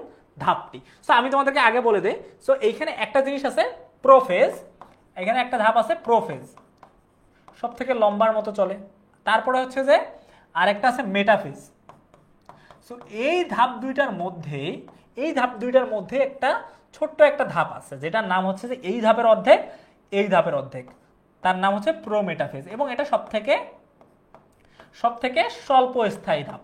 ধাপটি? সো আমি তোমাদেরকে আগে বলে দেই। সো এইখানে একটা জিনিস আছে প্রোফেজ, এখানে একটা ধাপ আছে প্রোফেজ, সব থেকে লম্বার মতো চলে। তারপরে হচ্ছে যে আরেকটা আছে মেটাফেজ। সো এই ধাপ দুইটার মধ্যে একটা ছোট্ট একটা ধাপ আছে যেটার নাম হচ্ছে যে এই ধাপের অর্ধেক, তার নাম হচ্ছে প্রোমেটাফেজ, এবং এটা সব থেকে স্বল্প স্থায়ী ধাপ,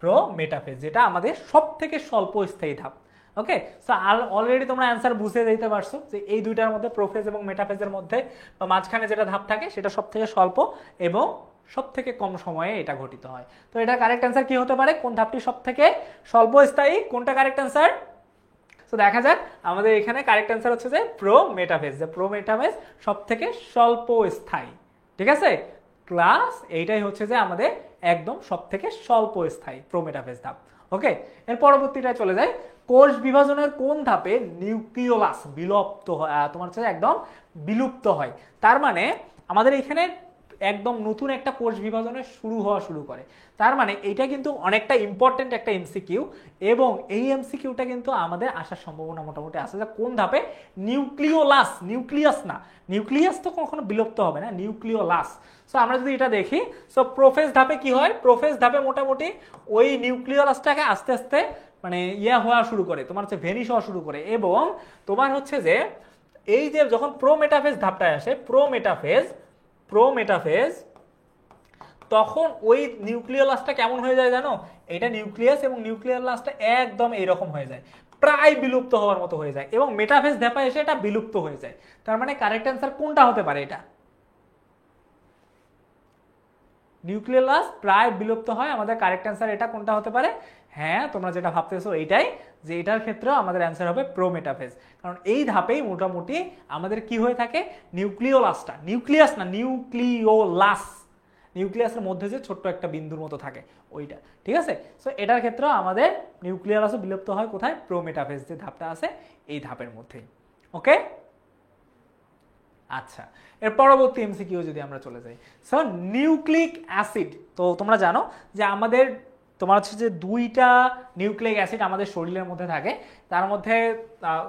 প্রোমেটাফেজ, যেটা আমাদের সব থেকে স্বল্প স্থায়ী ধাপ। ওকে, সো অলরেডি তোমরা অ্যান্সার বুঝে দিতে পারছো যে এই দুইটার মধ্যে প্রোফেজ এবং মেটাফেজের মধ্যে বা মাঝখানে যেটা ধাপ থাকে সেটা সব থেকে স্বল্প এবং সব থেকে কম সময়ে এটা ঘটিত হয়। তো এটা কারেক্ট অ্যান্সার কি হতে পারে? কোন ধাপটি সব থেকে স্বল্প স্থায়ী? কোনটা কারেক্ট অ্যান্সার? তো দেখা যাক, আমাদের এখানে কারেক্ট অ্যান্সার হচ্ছে যে প্রোমেটাফেজ, যে প্রোমেটাফেজ সব থেকে স্বল্প স্থায়ী। ঠিক আছে, এইটাই হচ্ছে যে আমাদের একদম সব থেকে স্বল্প স্থায়ী প্রোমেটাফেজ ধাপ। ওকে, এর পরবর্তীটায় চলে যায়। কোষ বিভাজনের কোন ধাপে নিউক্লিওলাস বিলুপ্ত হয়? তার মানে আমাদের এখানে একদম নতুন একটা কোষ বিভাজনের শুরু করে। তার মানে এইটা কিন্তু অনেকটা ইম্পর্টেন্ট একটা এমসিকিউ, এবং এই এমসিকিউটা কিন্তু আমাদের আসার সম্ভাবনা মোটামুটি আছে যে কোন ধাপে নিউক্লিয়াস তো কখনো বিলুপ্ত হবে না, নিউক্লিওলাস। সো আমরা যদি এটা দেখি, সো প্রোফেজ ধাপে কি হয়? প্রোফেজ ধাপে মোটামুটি ওই নিউক্লিওলাসটাকে আস্তে আস্তে মানে হওয়া শুরু করে, তোমার হচ্ছে ভেনিশ হওয়া শুরু করে, এবং তোমার হচ্ছে যে এই যে যখন প্রোমেটাফেজ ধাপটায় আসে, প্রোমেটাফেজ তখন ওই নিউক্লিওলাসটা কেমন হয়ে যায় জানো? এটা নিউক্লিয়াস এবং নিউক্লিওলাসটা একদম এইরকম হয়ে যায়, প্রায় বিলুপ্ত হওয়ার মতো হয়ে যায়, এবং মেটাফেজ ধাপে এসে এটা বিলুপ্ত হয়ে যায়। তার মানে কারেক্ট অ্যান্সার কোনটা হতে পারে? এটা নিউক্লিওলাস প্রায় বিলুপ্ত হয়, আমাদের কারেক্ট অ্যান্সার এটা কোনটা হতে পারে? হ্যাঁ, তোমরা যেটা ভাবতেছো এইটাই, যে এটার ক্ষেত্রেও আমাদের অ্যান্সার হবে প্রোমেটাফেজ, কারণ এই ধাপেই মোটামুটি আমাদের কি হয়ে থাকে? নিউক্লিওলাস নিউক্লিয়াসের মধ্যে যে ছোট্ট একটা বিন্দুর মতো থাকে ওইটা, ঠিক আছে। সো এটার ক্ষেত্রেও আমাদের নিউক্লিয়াসও বিলুপ্ত হয় কোথায়, প্রোমেটাফেজ যে ধাপটা আছে এই ধাপের মধ্যেই। ওকে, আচ্ছা, এর পরবর্তী এমসিকিউ যদি আমরা চলে যাই, সো নিউক্লিক অ্যাসিড, তো তোমরা জানো যে আমাদের তোমার হচ্ছে যে দুইটা নিউক্লিক অ্যাসিড আমাদের শরীরের মধ্যে থাকে, তার মধ্যে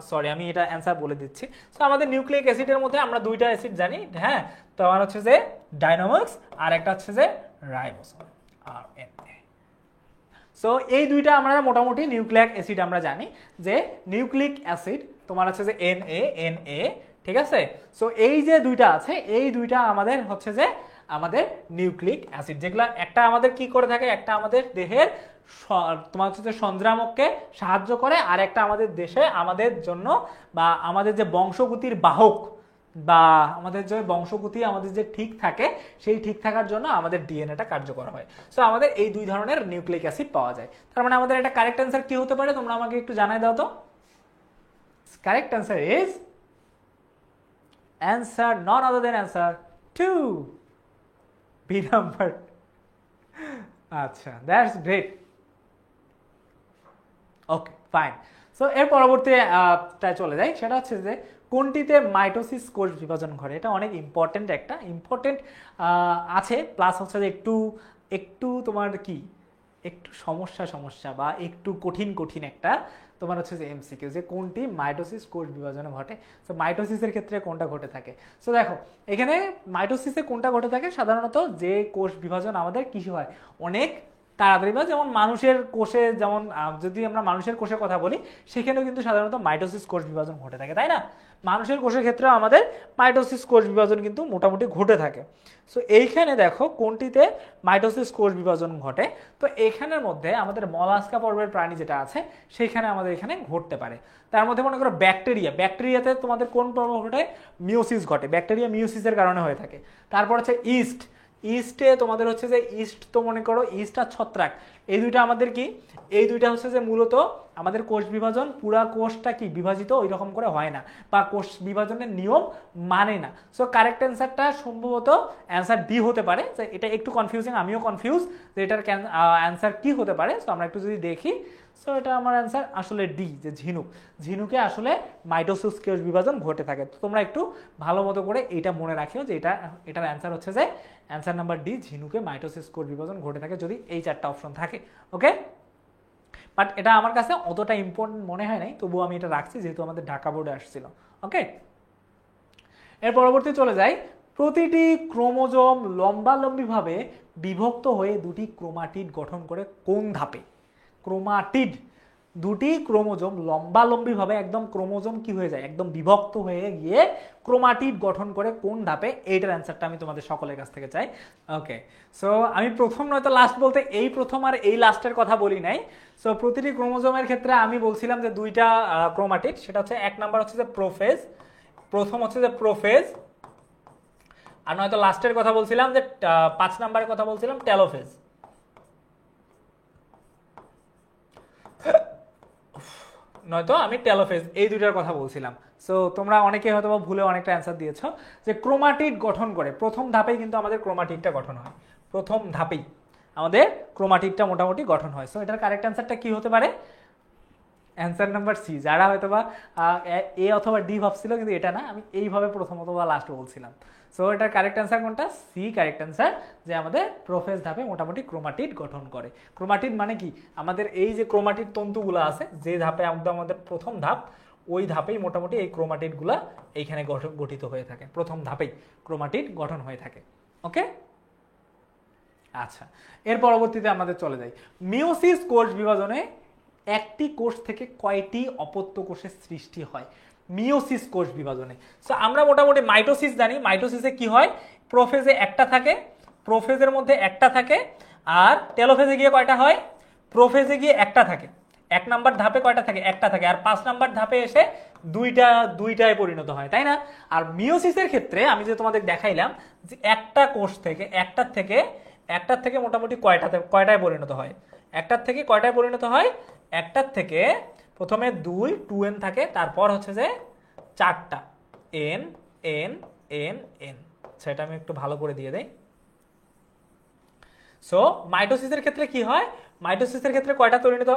সরি আমি এটা অ্যান্সার বলে দিচ্ছি। সো আমাদের নিউক্লিক অ্যাসিডের মধ্যে আমরা দুইটা অ্যাসিড জানি, হ্যাঁ, তো আমার হচ্ছে যে ডাইনামোক্স আর একটা হচ্ছে যে রাইবোসোম RNA। সো এই দুইটা আমরা মোটামুটি নিউক্লিক অ্যাসিড আমরা জানি যে নিউক্লিক অ্যাসিড তোমার হচ্ছে যে NA, ঠিক আছে। সো এই যে দুইটা আছে এই দুইটা আমাদের হচ্ছে যে আমাদের নিউক্লিক অ্যাসিড, যেগুলা একটা আমাদের কি করে থাকে, একটা আমাদের দেহের তোমার হচ্ছে যে সংক্রামককে সাহায্য করে, আর একটা আমাদের দেশে আমাদের জন্য বা আমাদের যে বংশগতির বাহক বা আমাদের যে বংশগতি আমাদের যে ঠিক থাকে সেই ঠিক থাকার জন্য আমাদের ডিএনএটা কার্যকর হয়। সো আমাদের এই দুই ধরনের নিউক্লিক অ্যাসিড পাওয়া যায়। তার মানে আমাদের একটা কারেক্ট অ্যান্সার কি হতে পারে, তোমরা আমাকে একটু জানাই দাও তো। Correct answer is answer none other than answer 2, B number। আচ্ছা, that's great. Okay, fine. So এর পরবর্তীটায় চলে যাই, সেটা হচ্ছে যে কোনটিতে মাইটোসিস কোষ বিভাজন ঘটে। এটা অনেক ইম্পর্টেন্ট আছে, প্লাস হচ্ছে যে একটু তোমার কি একটু সমস্যা বা একটু কঠিন একটা তোমার হচ্ছে যে এমসিকিউ, যে কোনটি মাইটোসিস কোষ বিভাজনে ঘটে। সো মাইটোসিসের ক্ষেত্রে কোনটা ঘটে থাকে। সো দেখো এখানে মাইটোসিসে কোনটা ঘটে থাকে, সাধারণত যে কোষ বিভাজন আমাদের কিছু হয় অনেক তাড়াতাড়ি, বা যেমন মানুষের কোষে, যেমন যদি আমরা মানুষের কোষের কথা বলি সেখানেও কিন্তু সাধারণত মাইটোসিস কোষ বিভাজন ঘটে থাকে, তাই না। মানুষের কোষের ক্ষেত্রেও আমাদের মাইটোসিস কোষ বিভাজন কিন্তু মোটামুটি ঘটে থাকে। সো এইখানে দেখো কোনটিতে মাইটোসিস কোষ বিভাজন ঘটে, তো এখানের মধ্যে আমাদের মলাস্কা পর্বের প্রাণী যেটা আছে সেইখানে আমাদের এখানে ঘটতে পারে। তার মধ্যে মনে করো ব্যাকটেরিয়াতে তোমাদের কোন পর্ব ঘটে, মিওসিস ঘটে, ব্যাকটেরিয়া মিওসিসের কারণে হয়ে থাকে। তারপর হচ্ছে ইস্টে তোমাদের হচ্ছে যে ইস্ট, তো মনে করো ইস্ট আর ছত্রাক, এই দুইটা আমাদের কি, এই দুইটা হচ্ছে যে মূলত আমাদের কোষ বিভাজন পুরা কোষটা কি বিভাজিত ওই রকম করে হয় না, বা কোষ বিভাজনের নিয়ম মানে না। সো কারেক্ট অ্যান্সারটা সম্ভবত অ্যান্সার ডি হতে পারে। যে এটা একটু কনফিউজিং, আমিও কনফিউজ যে এটার অ্যান্সার কি হতে পারে। সো আমরা একটু যদি দেখি, সো এটা আমার অ্যান্সার আসলে ডি, যে ঝিনুকে আসলে মাইটোসিস কোষ বিভাজন ঘটে থাকে। তো তোমরা একটু ভালো মতো করে এটা মনে রাখিও যে এটার অ্যান্সার হচ্ছে যে অ্যান্সার নাম্বার ডি, ঝিনুকে মাইটোসিস কোষ বিভাজন ঘটে থাকে যদি এই চারটা অপশন থাকে। ওকে, বাট এটা আমার কাছে অতটা ইম্পর্টেন্ট মনে হয় নাই, তবুও আমি এটা রাখছি যেহেতু আমাদের ঢাকা বোর্ডে আসছিল। ওকে, এর পরবর্তী চলে যাই, প্রতিটি ক্রোমোজোম লম্বালম্বিভাবে বিভক্ত হয়ে দুটি ক্রোমাটিড গঠন করে কোন ধাপে। ক্রোমাটিড, দুটি ক্রোমোজোম লম্বালম্বিভাবে একদম ক্রোমোজোম কি হয়ে যায়, একদম বিভক্ত হয়ে গিয়ে ক্রোমাটিড গঠন করে কোন ধাপে, এইটার অ্যান্সারটা আমি তোমাদের সকলের কাছ থেকে চাই। ওকে, সো আমি প্রথম নয়তো লাস্ট বলতে এই প্রথম আর এই লাস্টের কথা বলি নাই। সো প্রতিটি ক্রোমোজোমের ক্ষেত্রে আমি বলছিলাম যে দুইটা ক্রোমাটিড, সেটা হচ্ছে এক নাম্বার হচ্ছে যে প্রোফেজ, প্রথম হচ্ছে যে প্রোফেজ, আর নয়তো লাস্টের কথা বলছিলাম যে 5 নাম্বারের কথা বলছিলাম টেলোফেজ। নয়তো আমি টেলোফেজ, এই দুইটার কথা বলছিলাম। সো তোমরা অনেকে হয়তো ভুলে অনেকটা অ্যান্সার দিয়েছো যে ক্রোমাটিড গঠন করে, প্রথম ধাপেই কিন্তু আমাদের ক্রোমাটিডটা গঠন হয়, প্রথম ধাপেই আমাদের ক্রোমাটিডটা মোটামুটি গঠন হয়। সো এটার কারেক্ট অ্যান্সারটা কি হতে পারে, অ্যান্সার নাম্বার সি। যারা হয়তো বা এ অথবা ডি ভাবছিল কিন্তু এটা না, আমি এইভাবে প্রথম অথবা লাস্ট বলছিলাম। সো এটার কারেক্ট অ্যান্সার কোনটা, সি কারেক্ট অ্যান্সার, যে আমাদের প্রোফেজ ধাপে মোটামুটি ক্রোমাটিড গঠন করে। ক্রোমাটিড মানে কি, আমাদের এই যে ক্রোমাটিড তন্তুগুলো আছে যে ধাপে আমাদের প্রথম ধাপ, ওই ধাপেই মোটামুটি এই ক্রোমাটিডগুলা এইখানে গঠিত হয়ে থাকে, প্রথম ধাপেই ক্রোমাটিড গঠন হয়ে থাকে। ওকে, আচ্ছা, এর পরবর্তীতে আমাদের চলে যাই, মিওসিস কোষ বিভাজনে একটি কোষ থেকে কয়টি অপত্য কোষের সৃষ্টি হয় মিওসিস কোষ বিভাজনে। সো আমরা মোটামুটি মাইটোসিস জানি, মাইটোসিসে কি হয়, প্রোফেজে একটা থাকে, প্রোফেজের মধ্যে একটা থাকে, আর টেলোফেজে গিয়ে কয়টা হয়, প্রোফেজে গিয়ে একটা থাকে, 1 নাম্বার ধাপে কয়টা থাকে, একটা থাকে, আর 5 নাম্বার ধাপে এসে দুইটায় পরিণত হয়, তাই না। আর মিওসিসের ক্ষেত্রে আমি যে তোমাদের দেখাইলাম যে একটা কোষ থেকে একটার থেকে মোটামুটি কয়টায় পরিণত হয়, একটার থেকে কয়টায় পরিণত হয়, একটার থেকে প্রথমে 2n থাকে, তারপর হচ্ছে যে 4টা n n n n। সেটা আমি একটু ভালো করে দিয়ে দেই, সো মাইটোসিসের ক্ষেত্রে কি হয়, মাইটোসিসের ক্ষেত্রে কয়টা পরিণত,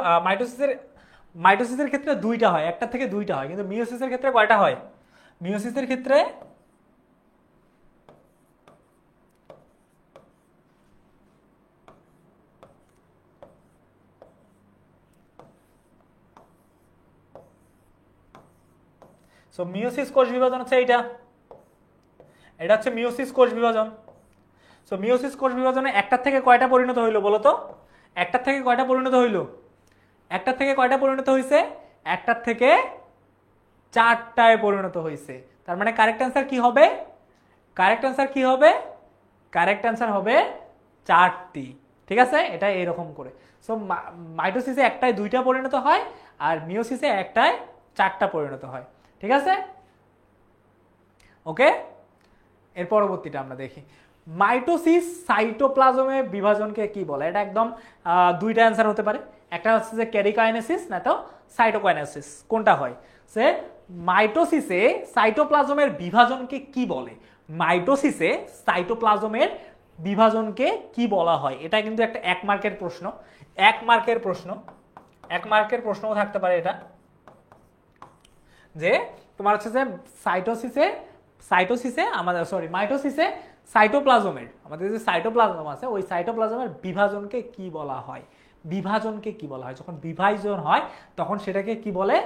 মাইটোসিসের ক্ষেত্রে দুইটা হয়, একটা থেকে দুইটা হয়, কিন্তু মিওসিসের ক্ষেত্রে কয়টা হয়, মিওসিসের ক্ষেত্রে সো মিওসিস কোষ বিভাজন হচ্ছে এটা হচ্ছে মিওসিস কোষ বিভাজন। সো মিওসিস কোষ বিভাজনে একটার থেকে কয়টা পরিণত হইলো বলো তো, একটার থেকে কয়টা পরিণত হইলো, একটার থেকে কয়টা পরিণত হইছে, একটার থেকে চারটায় পরিণত হইছে। তার মানে কারেক্ট অ্যান্সার কি হবে, কারেক্ট অ্যান্সার কি হবে, কারেক্ট অ্যান্সার হবে চারটি। ঠিক আছে, এটা এরকম করে। সো মাইটোসিসে একটায় দুইটা পরিণত হয়, আর মিওসিসে একটায় চারটা পরিণত হয়। ঠিক আছে, ওকে। এর পরবর্তীটা আমরা দেখি, মাইটোসিস সাইটোপ্লাজমে বিভাজনকে কি বলে। এটা একদম দুইটা অ্যান্সার হতে পারে, একটা হচ্ছে যে ক্যারিকাইনেসিস না তো সাইটোকাইনেসিস, কোনটা হয়। সে মাইটোসিসে সাইটোপ্লাজমের বিভাজনকে কি বলে, মাইটোসিসে সাইটোপ্লাজমের বিভাজনকে কি বলা হয়। এটা কিন্তু একটা 1 মার্কের প্রশ্ন, 1 মার্কের প্রশ্ন, 1 মার্কের প্রশ্নও থাকতে পারে এটা, যে তোমার হচ্ছে যে সাইটোসিসে আমাদের মাইটোসিসে সাইটোপ্লাজমের, আমাদের যে সাইটোপ্লাজম আছে ওই সাইটোপ্লাজমের বিভাজনকে কি বলা হয়, বিভাজনকে কি বলা হয়। যখন বিভাজন হয় তখন সেটাকে কি বলে,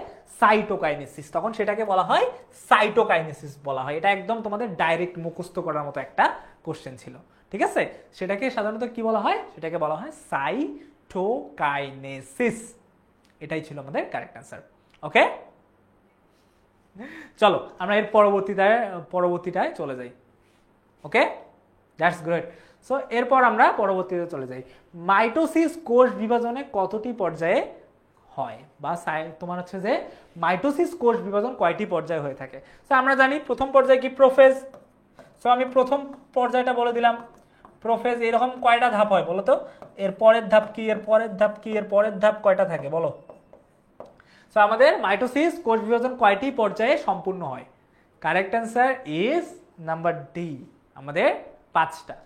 সাইটোকাইনেসিস, তখন সেটাকে বলা হয় সাইটোকাইনেসিস বলা হয়। এটা একদম তোমাদের ডাইরেক্ট মুখস্থ করার মতো একটা কোশ্চেন ছিল। ঠিক আছে, সেটাকে সাধারণত কি বলা হয়, সেটাকে বলা হয় সাইটোকাইনেসিস। এটাই ছিল আমাদের কারেক্ট অ্যান্সার। ওকে, চলো আমরা এর পরবর্তীটায় চলে যাই। ওকে, দ্যাটস গ্রেট। সো এরপর আমরা পরবর্তীতে চলে যাই, মাইটোসিস কোষ বিভাজনে কতটি পর্যায়ে হয়, বা তোমার হচ্ছে যে মাইটোসিস কোষ বিভাজন কয়টি পর্যায়ে হয়ে থাকে। সো আমরা জানি প্রথম পর্যায়ে কি, প্রোফেজ। সো আমি প্রথম পর্যায়টা বলে দিলাম, প্রোফেজ। এরকম কয়টা ধাপ হয় বলো তো, এর পরের ধাপ কি, এর পরের ধাপ কি, এর পরের ধাপ কয়টা থাকে বলো। সো আমাদের মাইটোসিস কোষ বিভাজন কয়টি পর্যায়ে সম্পূর্ণ হয়, correct answer is number D, আমাদের 5টা।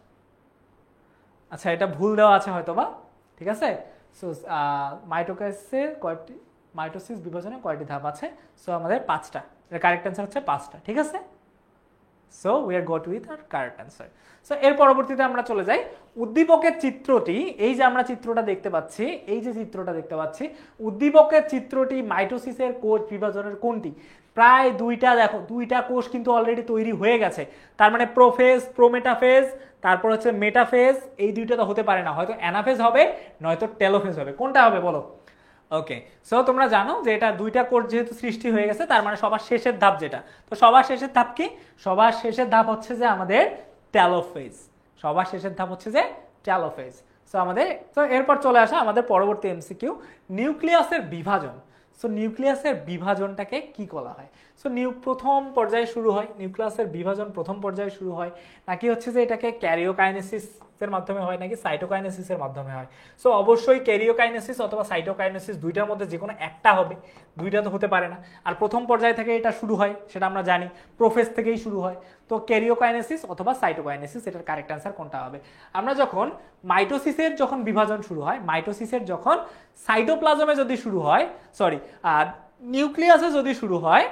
আচ্ছা, এটা ভুল দেওয়া আছে হয়তো বা, ঠিক আছে। সো মাইটোসিস বিভাজনে কয়টি ধাপ আছে, সো আমাদের 5টা, এর কারেক্ট অ্যান্সার হচ্ছে 5টা। ঠিক আছে, so we are got with our correct answer. So এর পরবর্তীতে আমরা চলে যাই, উদ্দীপকের চিত্রটি, এই যে আমরা চিত্রটা দেখতে পাচ্ছি, এই যে চিত্রটা দেখতে পাচ্ছি, উদ্দীপকের চিত্রটি মাইটোসিসের কোষ বিভাজনের কোনটি। প্রায় দুইটা, দেখো দুইটা কোষ কিন্তু অলরেডি তৈরি হয়ে গেছে, তার মানে প্রোফেজ, প্রোমেটাফেজ, তারপর হচ্ছে মেটাফেজ, এই দুইটা তো হতে পারে না, হয়তো অ্যানাফেজ হবে নয়তো টেলোফেজ হবে, কোনটা হবে বলো। ওকে, সো তোমরা জানো যে এটা দুইটা কোষ যেহেতু সৃষ্টি হয়ে গেছে, তার মানে সবার শেষের ধাপ যেটা, তো সবার শেষের ধাপ কি, সবার শেষের ধাপ হচ্ছে যে আমাদের টেলোফেজ, সবার শেষের ধাপ হচ্ছে যে টেলোফেজ। সো আমাদের, তো এরপর চলে আসা আমাদের পরবর্তী এমসিকিউ, নিউক্লিয়াসের বিভাজন। সো নিউক্লিয়াসের বিভাজনটাকে কি বলা হয়। সো প্রথম পর্যায়ে শুরু হয়, নিউক্লিয়াসের বিভাজন প্রথম পর্যায়ে শুরু হয়, নাকি হচ্ছে যে এটাকে ক্যারিওকাইনেসিসের মাধ্যমে হয়, নাকি সাইটোকাইনেসিসের মাধ্যমে হয়। সো অবশ্যই ক্যারিওকাইনেসিস অথবা সাইটোকাইনেসিস, দুইটার মধ্যে যে কোনো একটা হবে, দুইটা তো হতে পারে না। আর প্রথম পর্যায় থেকে এটা শুরু হয় সেটা আমরা জানি, প্রোফেজ থেকেই শুরু হয়, তো ক্যারিওকাইনেসিস অথবা সাইটোকাইনেসিস, এটার কারেক্ট অ্যান্সার কোনটা হবে। আমরা যখন মাইটোসিসের যখন বিভাজন শুরু হয়, মাইটোসিসের যখন সাইটোপ্লাজমে যদি শুরু হয়, নিউক্লিয়াসে যদি শুরু হয়,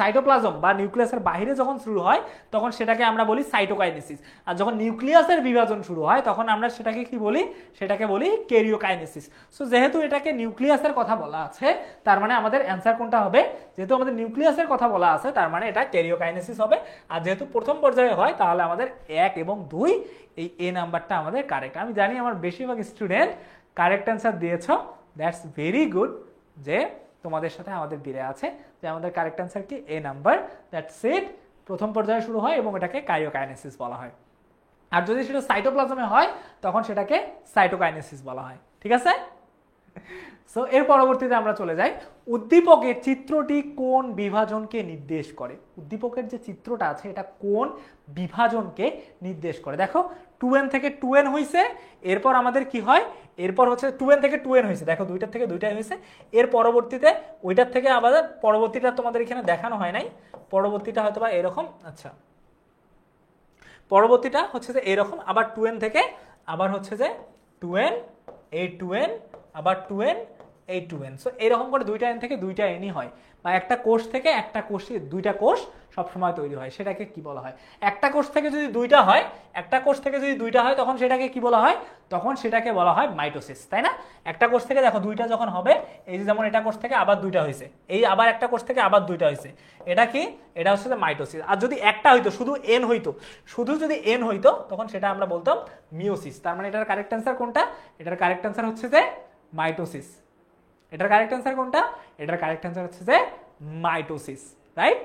সাইটোপ্লাজম বা নিউক্লিয়াসের বাইরে যখন শুরু হয় তখন সেটাকে আমরা বলি সাইটোকাইনেসিস, আর যখন নিউক্লিয়াসের বিভাজন শুরু হয় তখন আমরা সেটাকে কি বলি, সেটাকে বলি ক্যারিওকাইনেসিস। সো যেহেতু এটাকে নিউক্লিয়াসের কথা বলা আছে, তার মানে আমাদের অ্যান্সার কোনটা হবে, যেহেতু আমাদের নিউক্লিয়াসের কথা বলা আছে তার মানে এটা ক্যারিওকাইনেসিস হবে। আর যেহেতু প্রথম পর্যায়ে হয় তাহলে আমাদের 1 এবং 2, এই এ নাম্বারটা আমাদের কারেক্ট। আমি জানি আমার বেশিরভাগ স্টুডেন্ট কারেক্ট অ্যান্সার দিয়েছো, দ্যাটস ভেরি গুড, যে তোমাদের সাথে আমাদের বিরে আছে, যে আমাদের কারেক্ট অ্যান্সার কি এ নাম্বার, দ্যাটস ইট। প্রথম পর্যায়ে শুরু হয় এবং এটাকে ক্যারিওকাইনেসিস বলা হয়, আর যদি সেটা সাইটোপ্লাজমে হয় তখন সেটাকে সাইটোকাইনেসিস বলা হয়। ঠিক আছে, সো এর পরবর্তীতে আমরা চলে যাই, উদ্দীপকের চিত্রটি কোন বিভাজনকে নির্দেশ করে। উদ্দীপকের যে চিত্রটা আছে এটা কোন বিভাজনকে নির্দেশ করে। দেখো 2n থেকে 2n হয়েছে, এরপর আমাদের কি হয়, এরপর হচ্ছে 2n থেকে 2n হয়েছে, দেখো দুইটার থেকে দুইটাই হয়েছে, এর পরবর্তীতে ওইটার থেকে আবার পরবর্তীটা তোমাদের এখানে দেখানো হয় নাই, পরবর্তীটা হয়তো বা এরকম, আচ্ছা পরবর্তীটা হচ্ছে যে এরকম, আবার 2n থেকে আবার হচ্ছে যে 2n, এই 2n, আবার 2n, এই 2n। সো এরকম করে দুইটা n থেকে দুইটা nই হয়, বা একটা কোষ থেকে একটা কোষে দুইটা কোষ সবসময় তৈরি হয়, সেটাকে কি বলা হয়? একটা কোষ থেকে যদি দুইটা হয়, একটা কোষ থেকে যদি দুইটা হয় তখন সেটাকে কি বলা হয়? তখন সেটাকে বলা হয় মাইটোসিস, তাই না? একটা কোষ থেকে দেখো দুইটা যখন হবে, এই যে যেমন এটা কোষ থেকে আবার দুইটা হয়েছে, এই আবার একটা কোষ থেকে আবার দুইটা হয়েছে, এটা কি? এটা হচ্ছে যে মাইটোসিস। আর যদি একটা হইতো, শুধু এন হইতো, শুধু যদি এন হইতো, তখন সেটা আমরা বলতাম মিওসিস। তার মানে এটার কারেক্ট অ্যান্সার কোনটা? এটার কারেক্ট অ্যান্সার হচ্ছে যে মাইটোসিস। এটার কারেক্ট অ্যান্সার কোনটা? এটার কারেক্ট অ্যান্সার হচ্ছে যে মাইটোসিস, রাইট?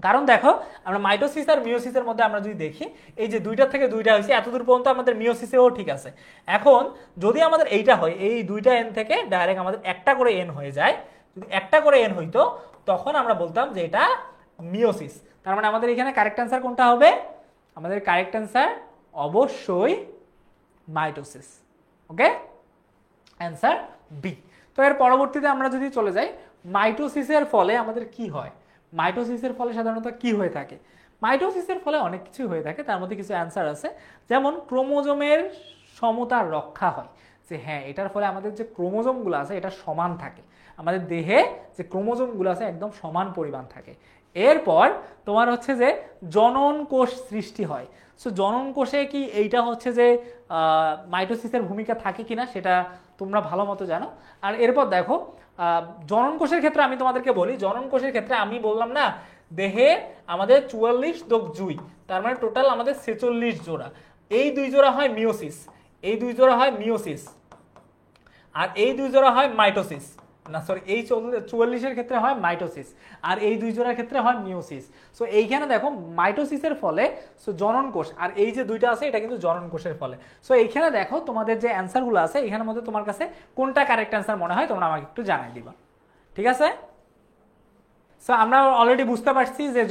কারণ দেখো, আমরা মাইটোসিস আর মিওসিসের মধ্যে আমরা যদি দেখি, এই যে দুইটা থেকে দুইটা হয়েছে, এতদূর পর্যন্ত আমাদের মিওসিসেও ঠিক আছে। এখন যদি আমাদের এইটা হয়, এই দুইটা এন থেকে ডাইরেক্ট আমাদের একটা করে এন হয়ে যায়, যদি একটা করে এন হইতো, তখন আমরা বলতাম যে এটা মিওসিস। তার মানে আমাদের এখানে কারেক্ট অ্যান্সার কোনটা হবে? আমাদের কারেক্ট অ্যান্সার অবশ্যই মাইটোসিস। ওকে, অ্যান্সার বি। তো এর পরবর্তীতে আমরা যদি চলে যাই, মাইটোসিসের ফলে আমাদের কি হয়? মাইটোসিসের ফলে সাধারণত কি হয়ে থাকে? মাইটোসিসের ফলে অনেক কিছু হয়ে থাকে, তার মধ্যে কিছু অ্যান্সার আছে। যেমন ক্রোমোজোমের সমতার রক্ষা হয়, যে হ্যাঁ, এটার ফলে আমাদের যে ক্রোমোজোমগুলো আছে এটা সমান থাকে, আমাদের দেহে যে ক্রোমোজোমগুলো আছে একদম সমান পরিমাণ থাকে। এরপর তোমার হচ্ছে যে জনন কোষ সৃষ্টি হয়। সো জনন কোষে কি এইটা হচ্ছে যে মাইটোসিসের ভূমিকা থাকে কিনা সেটা তোমরা ভালো মতো জানো। আর এরপর দেখো, জনন কোষের ক্ষেত্রে আমি তোমাদেরকে বলি, জনন কোষের ক্ষেত্রে আমি বললাম না, দেহে আমাদের 44+2, তার মানে টোটাল আমাদের 46 জোড়া। এই দুই জোড়া হয় মিওসিস, এই দুই জোড়া হয় মিওসিস, আর এই দুই জোড়া হয় মাইটোসিস। না সরি, এই 44-এর ক্ষেত্রে হয় মাইটোসিস, আর এই দুই জোড়ার ক্ষেত্রে হয় মিওসিস। সো এইখানে দেখো মাইটোসিসের ফলে সো জনন কোষ, আর এই যে দুইটা আছে এটা কিন্তু জনন কোষের ফলে। সো এইখানে দেখো তোমাদের যে অ্যান্সারগুলো আছে এখানের মধ্যে তোমার কাছে কোনটা কারেক্ট অ্যান্সার মনে হয় তোমরা আমাকে একটু জানাই দিবা, ঠিক আছে? সো আমরা অলরেডি বুঝতে পারছি যে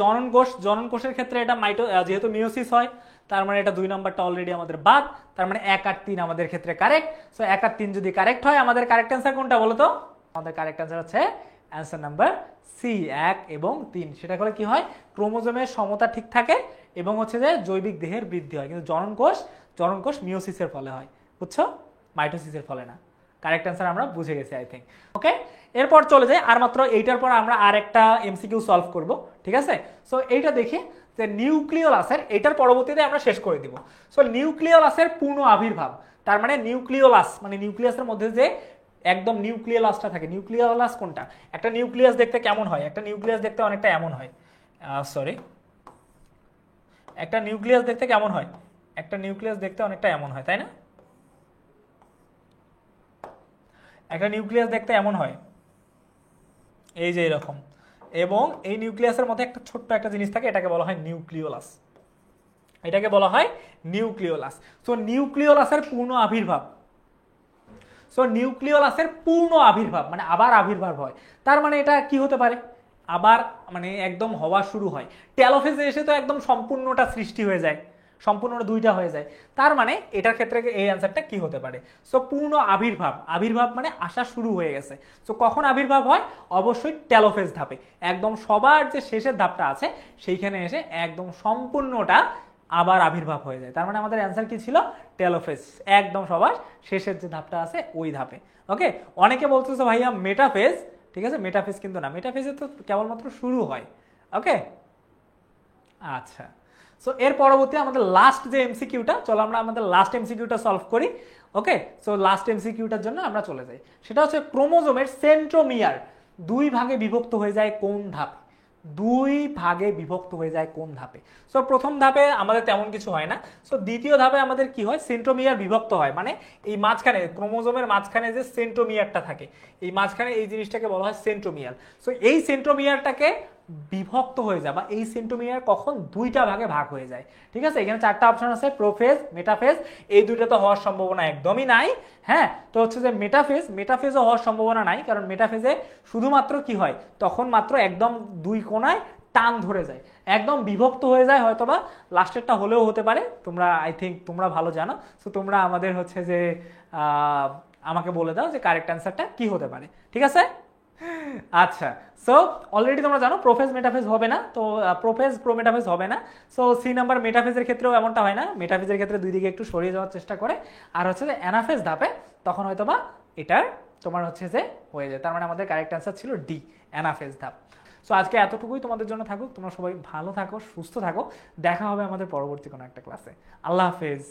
জনন কোষের ক্ষেত্রে এটা যেহেতু মিওসিস হয়, তার মানে এটা 2 নাম্বারটা অলরেডি আমাদের বাদ। তার মানে 1 আর 3 আমাদের ক্ষেত্রে কারেক্ট। সো 1 আর 3 যদি কারেক্ট হয়, আমাদের কারেক্ট অ্যান্সার কোনটা বলো তো? আমাদের কারেক্ট অ্যান্সার হচ্ছে অ্যান্সার নাম্বার সি, 1 এবং 3। সেটা করে কি হয়? ক্রোমোজোমের সমতা ঠিক থাকে এবং হচ্ছে যে জৈবিক দেহের বৃদ্ধি হয়। কিন্তু জনন কোষ মিওসিসের ফলে হয়, বুঝছো? মাইটোসিসের ফলে না। কারেক্ট অ্যান্সার আমরা বুঝে গেছি আই থিঙ্ক। ওকে, এরপর চলে যাই, আর মাত্র এইটার পর আমরা আর একটা এমসিকিউ সলভ করব, ঠিক আছে? সো এইটা দেখি যে নিউক্লিওলাসের, এটার পরবর্তীতে আমরা শেষ করে দিব। সো নিউক্লিওলাসের পূর্ণ আবির্ভাব, তার মানে নিউক্লিওলাস মানে নিউক্লিয়াসের মধ্যে যে একদম নিউক্লিওলাসটা থাকে। নিউক্লিওলাস কোনটা? একটা নিউক্লিয়াস দেখতে কেমন হয়? একটা নিউক্লিয়াস দেখতে অনেকটা এমন হয়, সরি, একটা নিউক্লিয়াস দেখতে কেমন হয়? একটা নিউক্লিয়াস দেখতে অনেকটা এমন হয়, তাই না? একটা নিউক্লিয়াস দেখতে এমন হয়, এই যে এরকম। এবং এই নিউক্লিয়াসের মধ্যে একটা ছোট্ট একটা জিনিস থাকে, এটাকে বলা হয় নিউক্লিওলাস, এটাকে বলা হয় নিউক্লিওলাস। সো নিউক্লিওলাসের পূর্ণ আবির্ভাব, সো নিউক্লিওলাসের পূর্ণ আবির্ভাব মানে আবার আবির্ভাব হয়, তার মানে এটা কি হতে পারে? আবার মানে একদম হওয়া শুরু হয়, টেলোফেজে এসে তো একদম সম্পূর্ণটা সৃষ্টি হয়ে যায়, সম্পূর্ণ দুইটা হয়ে যায়। তার মানে এটার ক্ষেত্রে এই অ্যান্সারটা কি হতে পারে? সো পূর্ণ আবির্ভাব, আবির্ভাব মানে আসা শুরু হয়ে গেছে। সো কখন আবির্ভাব হয়? অবশ্যই টেলোফেজ ধাপে, একদম সবার যে শেষের ধাপটা আছে সেইখানে এসে একদম সম্পূর্ণটা আবার আবির্ভাব হয়ে যায়। তার মানে আমাদের অ্যান্সার কি ছিল? টেলোফেজ, একদম সবার শেষের যে ধাপটা আছে ওই ধাপে। ওকে, অনেকে বলতেছে ভাইয়া মেটাফেজ, ঠিক আছে? মেটাফেজ কিন্তু না, মেটাফেজে তো কেবলমাত্র শুরু হয়। ওকে, আচ্ছা। সো এর পরবর্তী আমাদের লাস্ট যে এমসিকিউটা, চলো আমরা আমাদের লাস্ট এমসিকিউটা সলভ করি। ওকে, সো লাস্ট এমসিকিউটার জন্য আমরা চলে যাই। সেটা হচ্ছে ক্রোমোজোমের সেন্ট্রোমিয়ার 2 ভাগে বিভক্ত হয়ে যায় কোন ধাপে? 2 ভাগে বিভক্ত হয়ে যায় কোন ধাপে? সো প্রথম ধাপে আমাদের তেমন কিছু হয় না। সো দ্বিতীয় ধাপে আমাদের কি হয়? সেন্ট্রোমিয়ার বিভক্ত হয়, মানে এই মাঝখানে ক্রোমোজোমের মাঝখানে যে সেন্ট্রোমিয়ারটা থাকে, এই মাঝখানে এই জিনিসটাকে বলা হয় সেন্ট্রোমিয়ার। সো এই সেন্ট্রোমিয়ারটাকে বিভক্ত হয়ে যায়, বা এই সেন্ট্রোমিয়ার কখন 2টা ভাগে ভাগ হয়ে যায়, ঠিক আছে? এখানে 4টা অপশন আছে, প্রোফেজ, মেটাফেজ। এই দুইটা তো হওয়ার সম্ভাবনা একদমই নাই। হ্যাঁ, তো হচ্ছে যে মেটাফেজও হওয়ার সম্ভাবনা নাই, কারণ মেটাফেজে শুধুমাত্র কি হয়? তখন মাত্র একদম 2 কোণায় টান ধরে যায়, একদম বিভক্ত হয়ে যায়, হয়তোবা লাস্টেরটা হলেও হতে পারে। তোমরা আই থিঙ্ক তোমরা ভালো জানো। সো তোমরা আমাদের হচ্ছে যে আমাকে বলে দাও যে কারেক্ট অ্যান্সারটা কি হতে পারে, ঠিক আছে? আচ্ছা, সো অলরেডি তোমরা জানো প্রোফেজ মেটাফেজ হবে না, তো প্রোফেজ প্রোমেটাফেজ হবে না। সো সি নাম্বার মেটাফেজের ক্ষেত্রেও এমনটা হয় না, মেটাফেজের ক্ষেত্রে দুই দিকে একটু সরিয়ে যাওয়ার চেষ্টা করে। আর হচ্ছে যে অ্যানাফেজ ধাপে তখন হয়তো বা এটার তোমার হচ্ছে যে হয়ে যায়। তার মানে আমাদের কারেক্ট অ্যান্সার ছিল ডি, অ্যানাফেজ ধাপ। সো আজকে এতটুকুই তোমাদের জন্য থাকুক, তোমরা সবাই ভালো থাকো, সুস্থ থাকো, দেখা হবে আমাদের পরবর্তী কোনো একটা ক্লাসে। আল্লাহ হাফেজ।